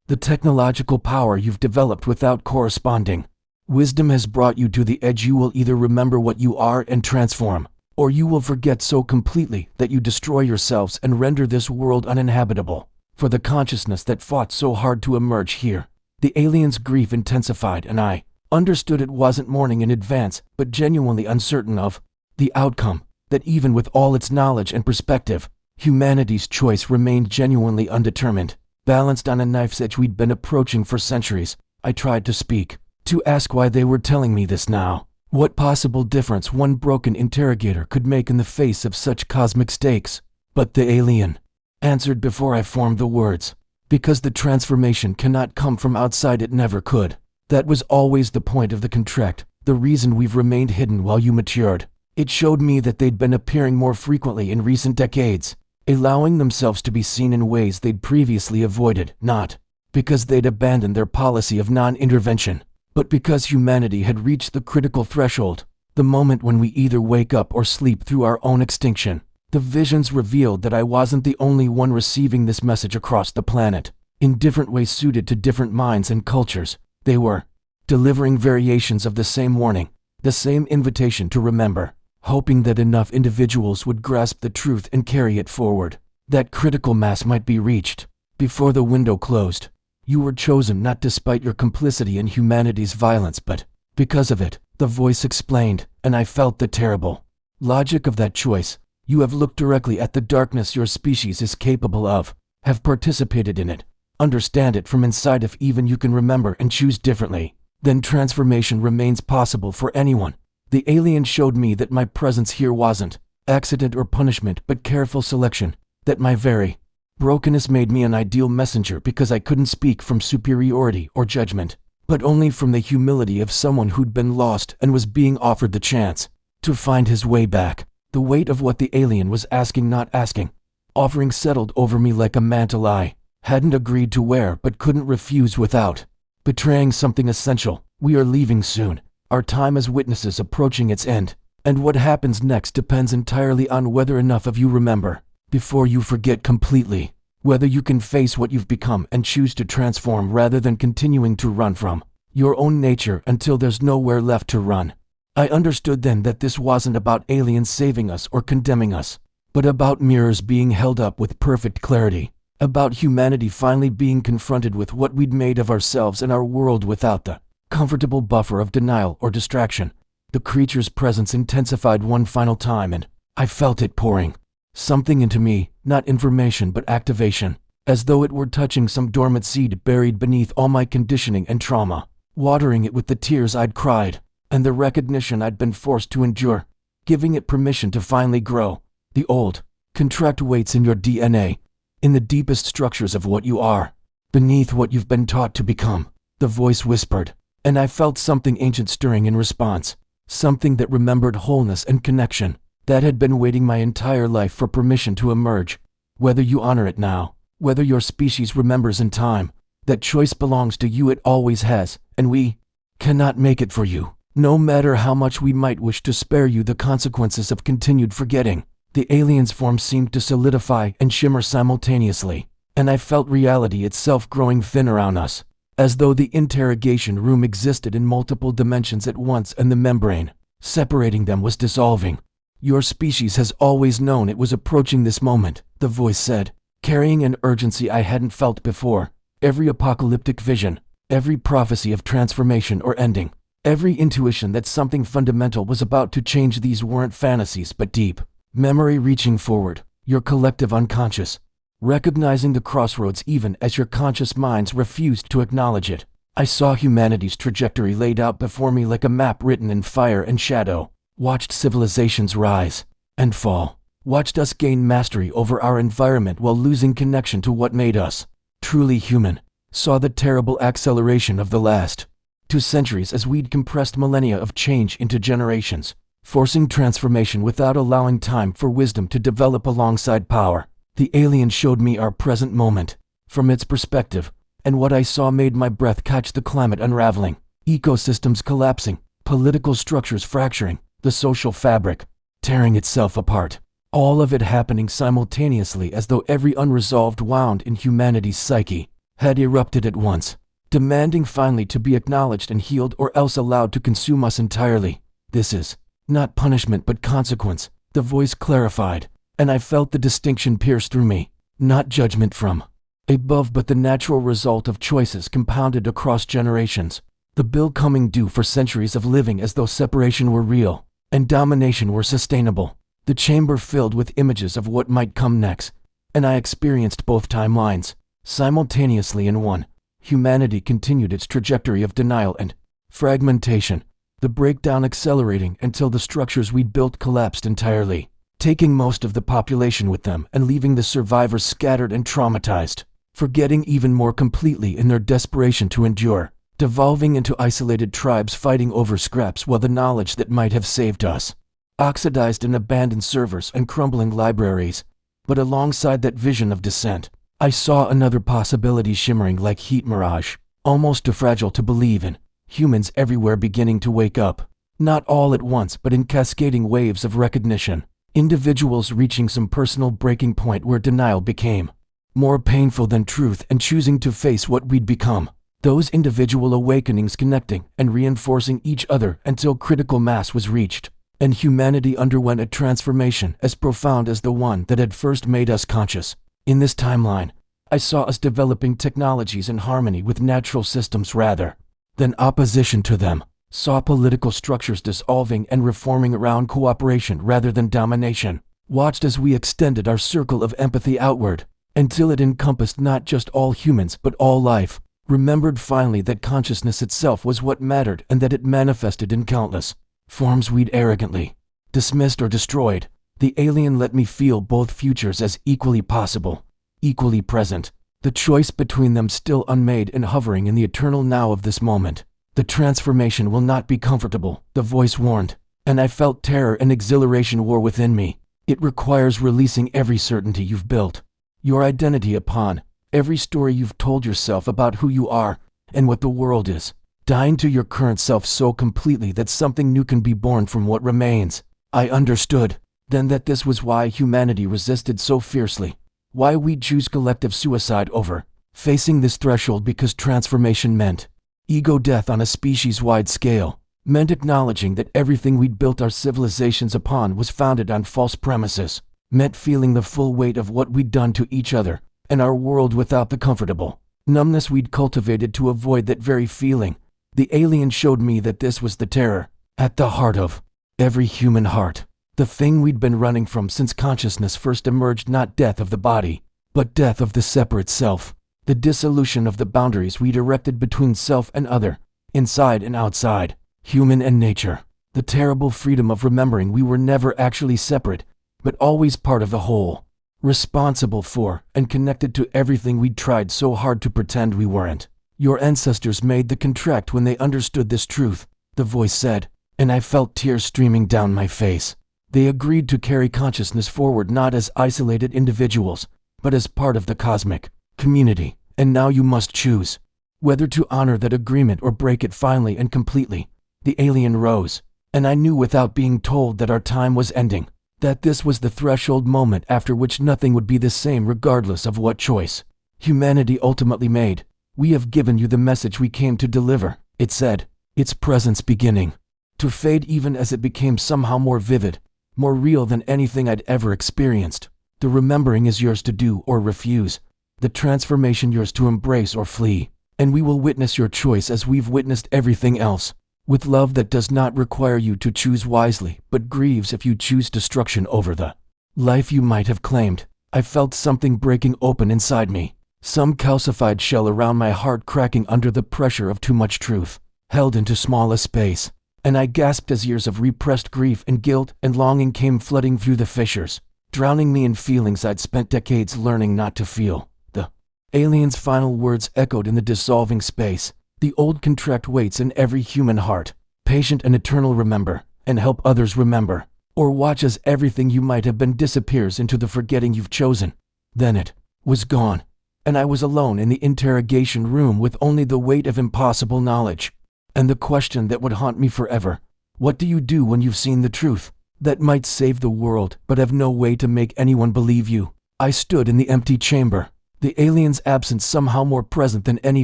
The technological power you've developed without corresponding wisdom has brought you to the edge. You will either remember what you are and transform, or you will forget so completely that you destroy yourselves and render this world uninhabitable for the consciousness that fought so hard to emerge here. The alien's grief intensified, and I understood it wasn't mourning in advance, but genuinely uncertain of the outcome, that even with all its knowledge and perspective, humanity's choice remained genuinely undetermined, balanced on a knife's edge we'd been approaching for centuries. I tried to speak, to ask why they were telling me this now, what possible difference one broken interrogator could make in the face of such cosmic stakes. But the alien answered before I formed the words, because the transformation cannot come from outside. It never could. That was always the point of the contract, the reason we've remained hidden while you matured. It showed me that they'd been appearing more frequently in recent decades, allowing themselves to be seen in ways they'd previously avoided, not because they'd abandoned their policy of non-intervention, but because humanity had reached the critical threshold, the moment when we either wake up or sleep through our own extinction. The visions revealed that I wasn't the only one receiving this message across the planet. In different ways suited to different minds and cultures, they were delivering variations of the same warning, the same invitation to remember, hoping that enough individuals would grasp the truth and carry it forward, that critical mass might be reached before the window closed. You were chosen not despite your complicity in humanity's violence, but because of it, the voice explained, and I felt the terrible logic of that choice. You have looked directly at the darkness your species is capable of, have participated in it, understand it from inside. If even you can remember and choose differently, then transformation remains possible for anyone. The alien showed me that my presence here wasn't accident or punishment, but careful selection, that my very brokenness made me an ideal messenger because I couldn't speak from superiority or judgment, but only from the humility of someone who'd been lost and was being offered the chance to find his way back. The weight of what the alien was asking, not asking, offering settled over me like a mantle I hadn't agreed to wear but couldn't refuse without betraying something essential. We are leaving soon, our time as witnesses approaching its end, and what happens next depends entirely on whether enough of you remember before you forget completely, whether you can face what you've become and choose to transform rather than continuing to run from your own nature until there's nowhere left to run. I understood then that this wasn't about aliens saving us or condemning us, but about mirrors being held up with perfect clarity, about humanity finally being confronted with what we'd made of ourselves and our world without the comfortable buffer of denial or distraction. The creature's presence intensified one final time, and I felt it pouring something into me, not information but activation, as though it were touching some dormant seed buried beneath all my conditioning and trauma, watering it with the tears I'd cried and the recognition I'd been forced to endure, giving it permission to finally grow. The old, contract waits in your DNA, in the deepest structures of what you are, beneath what you've been taught to become, the voice whispered, and I felt something ancient stirring in response, something that remembered wholeness and connection, that had been waiting my entire life for permission to emerge. Whether you honor it now, whether your species remembers in time, that choice belongs to you. It always has, and we cannot make it for you, no matter how much we might wish to spare you the consequences of continued forgetting. The alien's form seemed to solidify and shimmer simultaneously, and I felt reality itself growing thin around us, as though the interrogation room existed in multiple dimensions at once and the membrane separating them was dissolving. Your species has always known it was approaching this moment, the voice said, carrying an urgency I hadn't felt before. Every apocalyptic vision, every prophecy of transformation or ending, every intuition that something fundamental was about to change. These weren't fantasies but deep memory reaching forward, your collective unconscious, recognizing the crossroads even as your conscious minds refused to acknowledge it. I saw humanity's trajectory laid out before me like a map written in fire and shadow, watched civilizations rise and fall, watched us gain mastery over our environment while losing connection to what made us truly human, saw the terrible acceleration of the last 2 centuries as we'd compressed millennia of change into generations, forcing transformation without allowing time for wisdom to develop alongside power. The alien showed me our present moment from its perspective, and what I saw made my breath catch. The climate unraveling, ecosystems collapsing, political structures fracturing, the social fabric tearing itself apart. All of it happening simultaneously, as though every unresolved wound in humanity's psyche had erupted at once, demanding finally to be acknowledged and healed, or else allowed to consume us entirely. This is not punishment but consequence, the voice clarified, and I felt the distinction pierce through me. Not judgment from above but the natural result of choices compounded across generations. The bill coming due for centuries of living as though separation were real and domination were sustainable. The chamber filled with images of what might come next, and I experienced both timelines simultaneously in one. Humanity continued its trajectory of denial and fragmentation, the breakdown accelerating until the structures we'd built collapsed entirely, taking most of the population with them and leaving the survivors scattered and traumatized, forgetting even more completely in their desperation to endure, devolving into isolated tribes fighting over scraps while the knowledge that might have saved us oxidized in abandoned servers and crumbling libraries. But alongside that vision of descent, I saw another possibility shimmering like heat mirage, almost too fragile to believe in. Humans everywhere beginning to wake up, not all at once but in cascading waves of recognition. Individuals reaching some personal breaking point where denial became more painful than truth and choosing to face what we'd become. Those individual awakenings connecting and reinforcing each other until critical mass was reached, and humanity underwent a transformation as profound as the one that had first made us conscious. In this timeline, I saw us developing technologies in harmony with natural systems rather than opposition to them, saw political structures dissolving and reforming around cooperation rather than domination, watched as we extended our circle of empathy outward until it encompassed not just all humans but all life, remembered finally that consciousness itself was what mattered and that it manifested in countless forms we'd arrogantly dismissed or destroyed. The alien let me feel both futures as equally possible, equally present, the choice between them still unmade and hovering in the eternal now of this moment. The transformation will not be comfortable, the voice warned, and I felt terror and exhilaration war within me. It requires releasing every certainty you've built, your identity upon, every story you've told yourself about who you are and what the world is, dying to your current self so completely that something new can be born from what remains. I understood then that this was why humanity resisted so fiercely, why we'd choose collective suicide over facing this threshold, because transformation meant ego death on a species-wide scale, meant acknowledging that everything we'd built our civilizations upon was founded on false premises, meant feeling the full weight of what we'd done to each other and our world without the comfortable numbness we'd cultivated to avoid that very feeling. The alien showed me that this was the terror at the heart of every human heart, the thing we'd been running from since consciousness first emerged, not death of the body, but death of the separate self, the dissolution of the boundaries we'd erected between self and other, inside and outside, human and nature, the terrible freedom of remembering we were never actually separate, but always part of the whole, responsible for and connected to everything we'd tried so hard to pretend we weren't. Your ancestors made the contract when they understood this truth, the voice said, and I felt tears streaming down my face. They agreed to carry consciousness forward not as isolated individuals, but as part of the cosmic community, and now you must choose whether to honor that agreement or break it finally and completely. The alien rose, and I knew without being told that our time was ending, that this was the threshold moment after which nothing would be the same regardless of what choice humanity ultimately made. We have given you the message we came to deliver, it said, its presence beginning to fade even as it became somehow more vivid, more real than anything I'd ever experienced. The remembering is yours to do or refuse, the transformation yours to embrace or flee, and we will witness your choice as we've witnessed everything else, with love that does not require you to choose wisely, but grieves if you choose destruction over the life you might have claimed. I felt something breaking open inside me, some calcified shell around my heart cracking under the pressure of too much truth, held into small a space, and I gasped as years of repressed grief and guilt and longing came flooding through the fissures, drowning me in feelings I'd spent decades learning not to feel. The alien's final words echoed in the dissolving space. The old contract waits in every human heart, patient and eternal. Remember, and help others remember, or watch as everything you might have been disappears into the forgetting you've chosen. Then it was gone, and I was alone in the interrogation room with only the weight of impossible knowledge, and the question that would haunt me forever. What do you do when you've seen the truth that might save the world but have no way to make anyone believe you? I stood in the empty chamber, the alien's absence somehow more present than any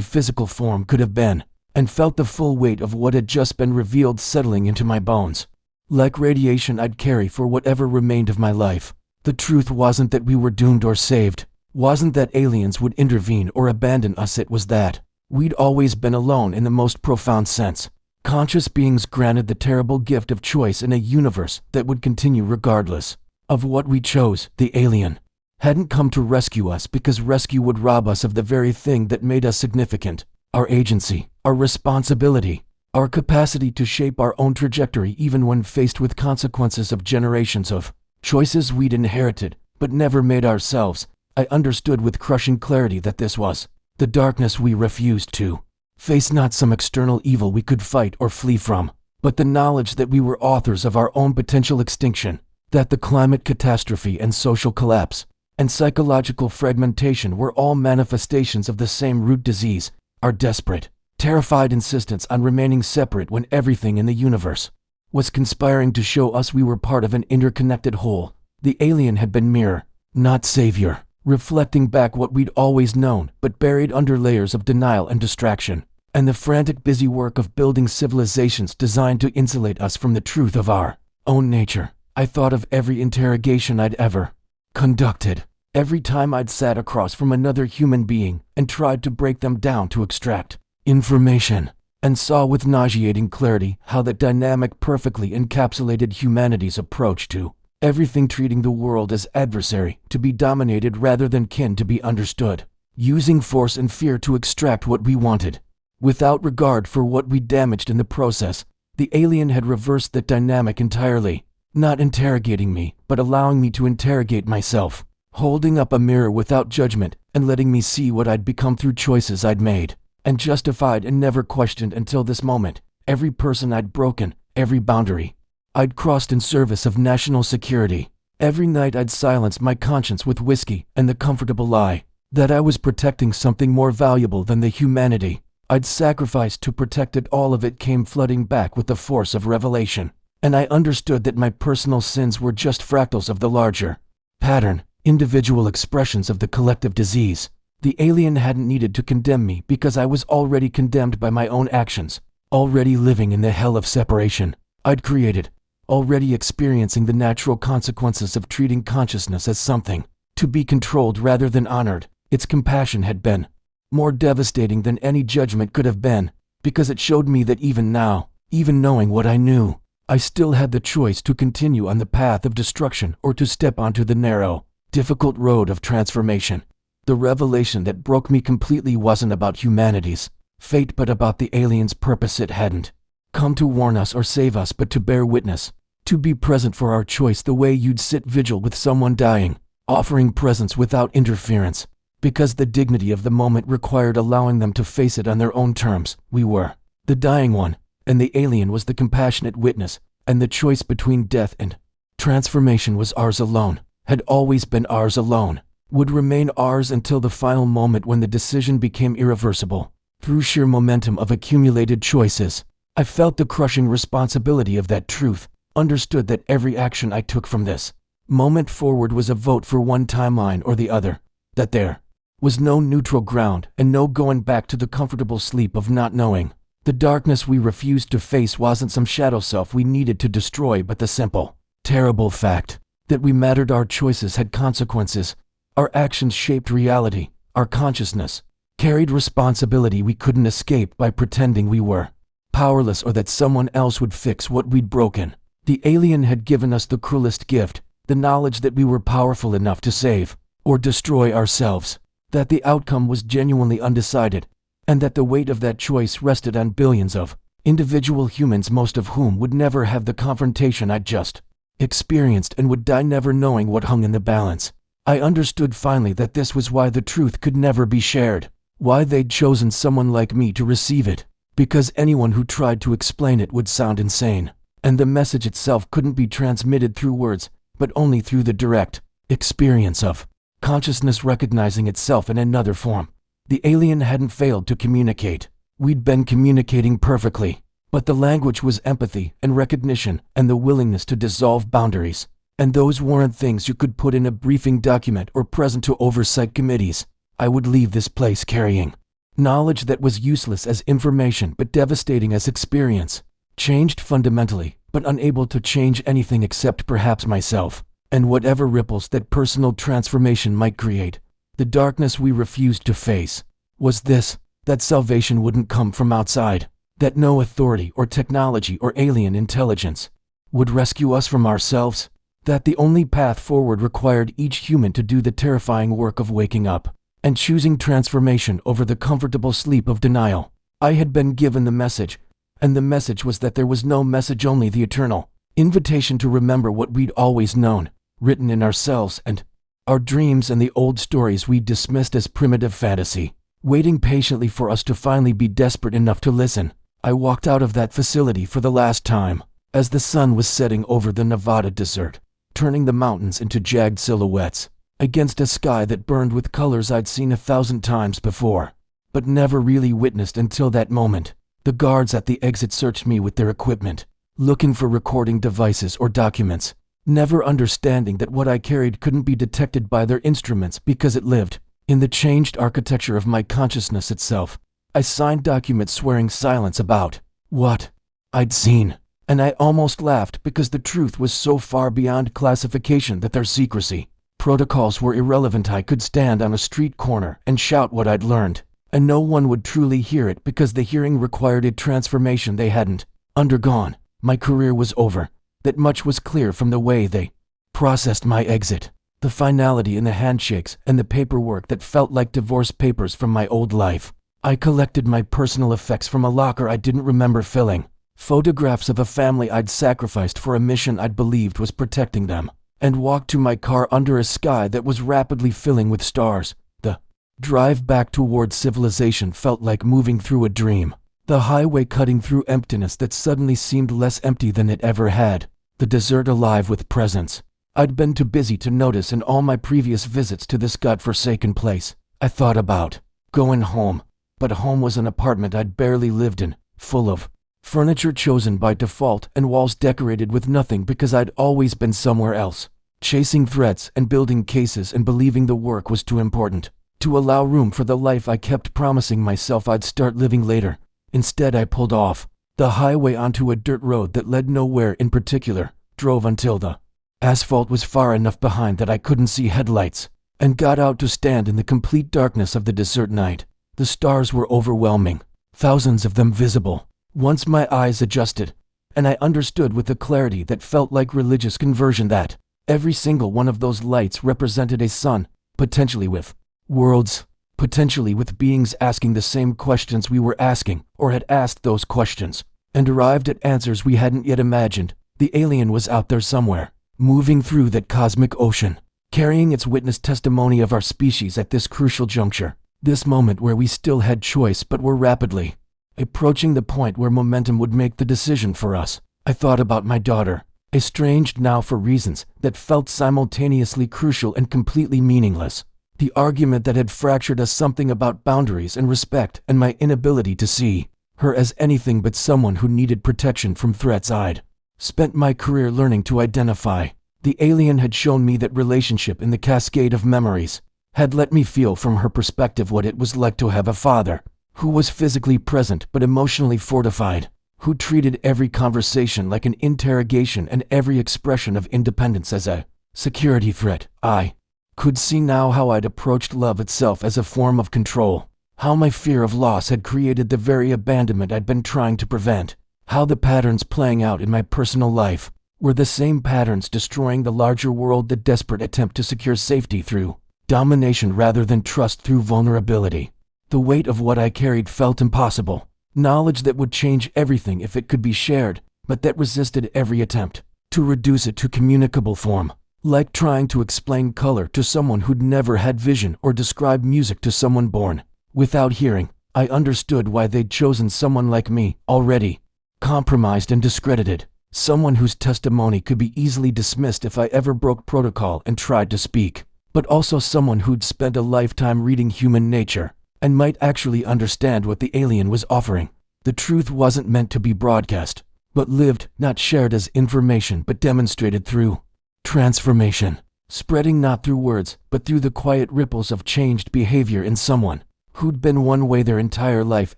physical form could have been, and felt the full weight of what had just been revealed settling into my bones. Like radiation I'd carry for whatever remained of my life. The truth wasn't that we were doomed or saved, wasn't that aliens would intervene or abandon us. It was that we'd always been alone in the most profound sense, conscious beings granted the terrible gift of choice in a universe that would continue regardless of what we chose. The alien hadn't come to rescue us because rescue would rob us of the very thing that made us significant, our agency, our responsibility, our capacity to shape our own trajectory even when faced with consequences of generations of choices we'd inherited but never made ourselves. I understood with crushing clarity that this was the darkness we refused to face, not some external evil we could fight or flee from, but the knowledge that we were authors of our own potential extinction, that the climate catastrophe and social collapse and psychological fragmentation were all manifestations of the same root disease, our desperate, terrified insistence on remaining separate when everything in the universe was conspiring to show us we were part of an interconnected whole. The alien had been mirror, not savior, reflecting back what we'd always known but buried under layers of denial and distraction, and the frantic busy work of building civilizations designed to insulate us from the truth of our own nature. I thought of every interrogation I'd ever conducted, every time I'd sat across from another human being and tried to break them down to extract information, and saw with nauseating clarity how that dynamic perfectly encapsulated humanity's approach to everything, treating the world as adversary to be dominated rather than kin to be understood, using force and fear to extract what we wanted, without regard for what we damaged in the process. The alien had reversed that dynamic entirely, not interrogating me, but allowing me to interrogate myself, holding up a mirror without judgment, and letting me see what I'd become through choices I'd made, and justified and never questioned until this moment. Every person I'd broken, every boundary I'd crossed in service of national security. Every night I'd silence my conscience with whiskey and the comfortable lie that I was protecting something more valuable than the humanity I'd sacrificed to protect it. All of it came flooding back with the force of revelation, and I understood that my personal sins were just fractals of the larger pattern, individual expressions of the collective disease. The alien hadn't needed to condemn me because I was already condemned by my own actions, already living in the hell of separation I'd created, already experiencing the natural consequences of treating consciousness as something to be controlled rather than honored. Its compassion had been more devastating than any judgment could have been, because it showed me that even now, even knowing what I knew, I still had the choice to continue on the path of destruction or to step onto the narrow, difficult road of transformation. The revelation that broke me completely wasn't about humanity's fate but about the alien's purpose. It hadn't come to warn us or save us but to bear witness, to be present for our choice the way you'd sit vigil with someone dying, offering presence without interference, because the dignity of the moment required allowing them to face it on their own terms. We were the dying one, and the alien was the compassionate witness, and the choice between death and transformation was ours alone, had always been ours alone, would remain ours until the final moment when the decision became irreversible. Through sheer momentum of accumulated choices, I felt the crushing responsibility of that truth, understood that every action I took from this moment forward was a vote for one timeline or the other, that there was no neutral ground and no going back to the comfortable sleep of not knowing. The darkness we refused to face wasn't some shadow self we needed to destroy but the simple, terrible fact that we mattered. Our choices had consequences. Our actions shaped reality. Our consciousness carried responsibility we couldn't escape by pretending we were powerless or that someone else would fix what we'd broken. The alien had given us the cruelest gift, the knowledge that we were powerful enough to save or destroy ourselves, that the outcome was genuinely undecided, and that the weight of that choice rested on billions of individual humans, most of whom would never have the confrontation I'd just experienced and would die never knowing what hung in the balance. I understood finally that this was why the truth could never be shared, why they'd chosen someone like me to receive it, because anyone who tried to explain it would sound insane, and the message itself couldn't be transmitted through words, but only through the direct experience of consciousness recognizing itself in another form. The alien hadn't failed to communicate. We'd been communicating perfectly, but the language was empathy and recognition and the willingness to dissolve boundaries. And those weren't things you could put in a briefing document or present to oversight committees. I would leave this place carrying knowledge that was useless as information but devastating as experience, changed fundamentally, but unable to change anything except perhaps myself, and whatever ripples that personal transformation might create. The darkness we refused to face was this: that salvation wouldn't come from outside, that no authority or technology or alien intelligence would rescue us from ourselves, that the only path forward required each human to do the terrifying work of waking up and choosing transformation over the comfortable sleep of denial. I had been given the message, and the message was that there was no message, only the eternal invitation to remember what we'd always known, written in ourselves and our dreams and the old stories we dismissed as primitive fantasy, waiting patiently for us to finally be desperate enough to listen. I walked out of that facility for the last time, as the sun was setting over the Nevada desert, turning the mountains into jagged silhouettes, against a sky that burned with colors I'd seen 1,000 times before, but never really witnessed until that moment. The guards at the exit searched me with their equipment, looking for recording devices or documents, never understanding that what I carried couldn't be detected by their instruments because it lived in the changed architecture of my consciousness itself. I signed documents swearing silence about what I'd seen, and I almost laughed because the truth was so far beyond classification that their secrecy protocols were irrelevant. I could stand on a street corner and shout what I'd learned, and no one would truly hear it because the hearing required a transformation they hadn't undergone. My career was over. That much was clear from the way they processed my exit, the finality in the handshakes and the paperwork that felt like divorce papers from my old life. I collected my personal effects from a locker I didn't remember filling, photographs of a family I'd sacrificed for a mission I'd believed was protecting them, and walked to my car under a sky that was rapidly filling with stars. The Drive back towards civilization felt like moving through a dream. The highway cutting through emptiness that suddenly seemed less empty than it ever had. The desert alive with presence. I'd been too busy to notice in all my previous visits to this godforsaken place. I thought about going home, but home was an apartment I'd barely lived in, full of furniture chosen by default and walls decorated with nothing because I'd always been somewhere else, chasing threats and building cases and believing the work was too important to allow room for the life I kept promising myself I'd start living later. Instead, I pulled off the highway onto a dirt road that led nowhere in particular, drove until the asphalt was far enough behind that I couldn't see headlights, and got out to stand in the complete darkness of the desert night. The stars were overwhelming, thousands of them visible. Once my eyes adjusted, and I understood with a clarity that felt like religious conversion that every single one of those lights represented a sun, potentially with worlds, potentially with beings asking the same questions we were asking, or had asked those questions, and arrived at answers we hadn't yet imagined. The alien was out there somewhere, moving through that cosmic ocean, carrying its witness testimony of our species at this crucial juncture, this moment where we still had choice but were rapidly approaching the point where momentum would make the decision for us. I thought about my daughter, estranged now for reasons that felt simultaneously crucial and completely meaningless. The argument that had fractured us, something about boundaries and respect, and my inability to see her as anything but someone who needed protection from threats I'd spent my career learning to identify. The alien had shown me that relationship in the cascade of memories, had let me feel from her perspective what it was like to have a father who was physically present but emotionally fortified, who treated every conversation like an interrogation and every expression of independence as a security threat. I could see now how I'd approached love itself as a form of control, how my fear of loss had created the very abandonment I'd been trying to prevent, how the patterns playing out in my personal life were the same patterns destroying the larger world, the desperate attempt to secure safety through domination rather than trust through vulnerability. The weight of what I carried felt impossible, knowledge that would change everything if it could be shared, but that resisted every attempt to reduce it to communicable form. Like trying to explain color to someone who'd never had vision or describe music to someone born without hearing. I understood why they'd chosen someone like me, already compromised and discredited, someone whose testimony could be easily dismissed if I ever broke protocol and tried to speak, but also someone who'd spent a lifetime reading human nature and might actually understand what the alien was offering. The truth wasn't meant to be broadcast, but lived, not shared as information, but demonstrated through transformation, spreading not through words, but through the quiet ripples of changed behavior in someone who'd been one way their entire life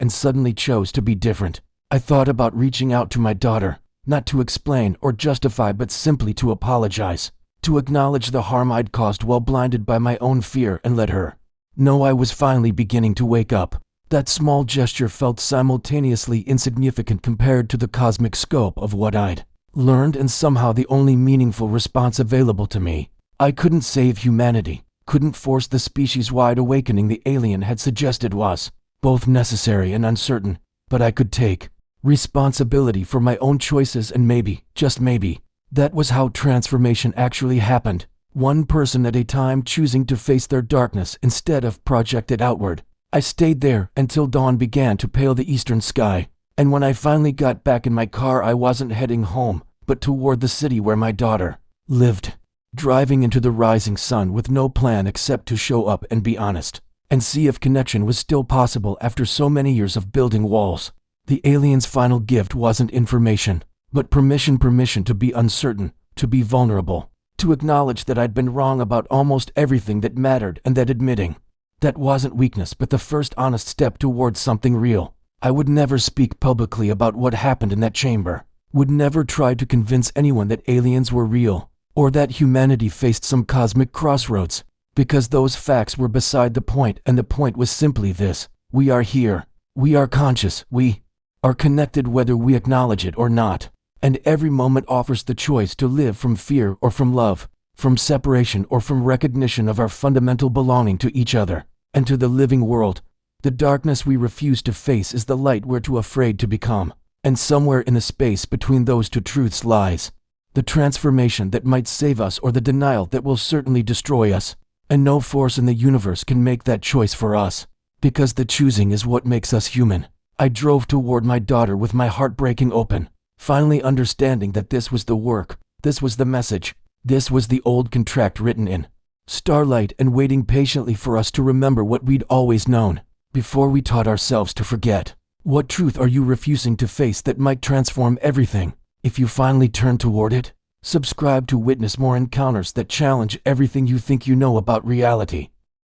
and suddenly chose to be different. I thought about reaching out to my daughter, not to explain or justify, but simply to apologize, to acknowledge the harm I'd caused while blinded by my own fear, and let her know I was finally beginning to wake up. That small gesture felt simultaneously insignificant compared to the cosmic scope of what I'd learned, and somehow the only meaningful response available to me. I couldn't save humanity, couldn't force the species-wide awakening the alien had suggested was both necessary and uncertain, but I could take responsibility for my own choices, and maybe, just maybe, that was how transformation actually happened. One person at a time, choosing to face their darkness instead of project it outward. I stayed there until dawn began to pale the eastern sky, and when I finally got back in my car, I wasn't heading home, but toward the city where my daughter lived. Driving into the rising sun with no plan except to show up and be honest, and see if connection was still possible after so many years of building walls. The alien's final gift wasn't information, but permission to be uncertain, to be vulnerable, to acknowledge that I'd been wrong about almost everything that mattered, and that admitting that wasn't weakness but the first honest step towards something real. I would never speak publicly about what happened in that chamber, would never try to convince anyone that aliens were real, or that humanity faced some cosmic crossroads, because those facts were beside the point, and the point was simply this: we are here, we are conscious, we are connected whether we acknowledge it or not, and every moment offers the choice to live from fear or from love, from separation or from recognition of our fundamental belonging to each other and to the living world. The darkness we refuse to face is the light we're too afraid to become, and somewhere in the space between those two truths lies the transformation that might save us, or the denial that will certainly destroy us. And no force in the universe can make that choice for us. Because the choosing is what makes us human. I drove toward my daughter with my heart breaking open, finally understanding that this was the work, this was the message, this was the old contract written in starlight and waiting patiently for us to remember what we'd always known, before we taught ourselves to forget. What truth are you refusing to face that might transform everything, if you finally turn toward it? Subscribe to witness more encounters that challenge everything you think you know about reality.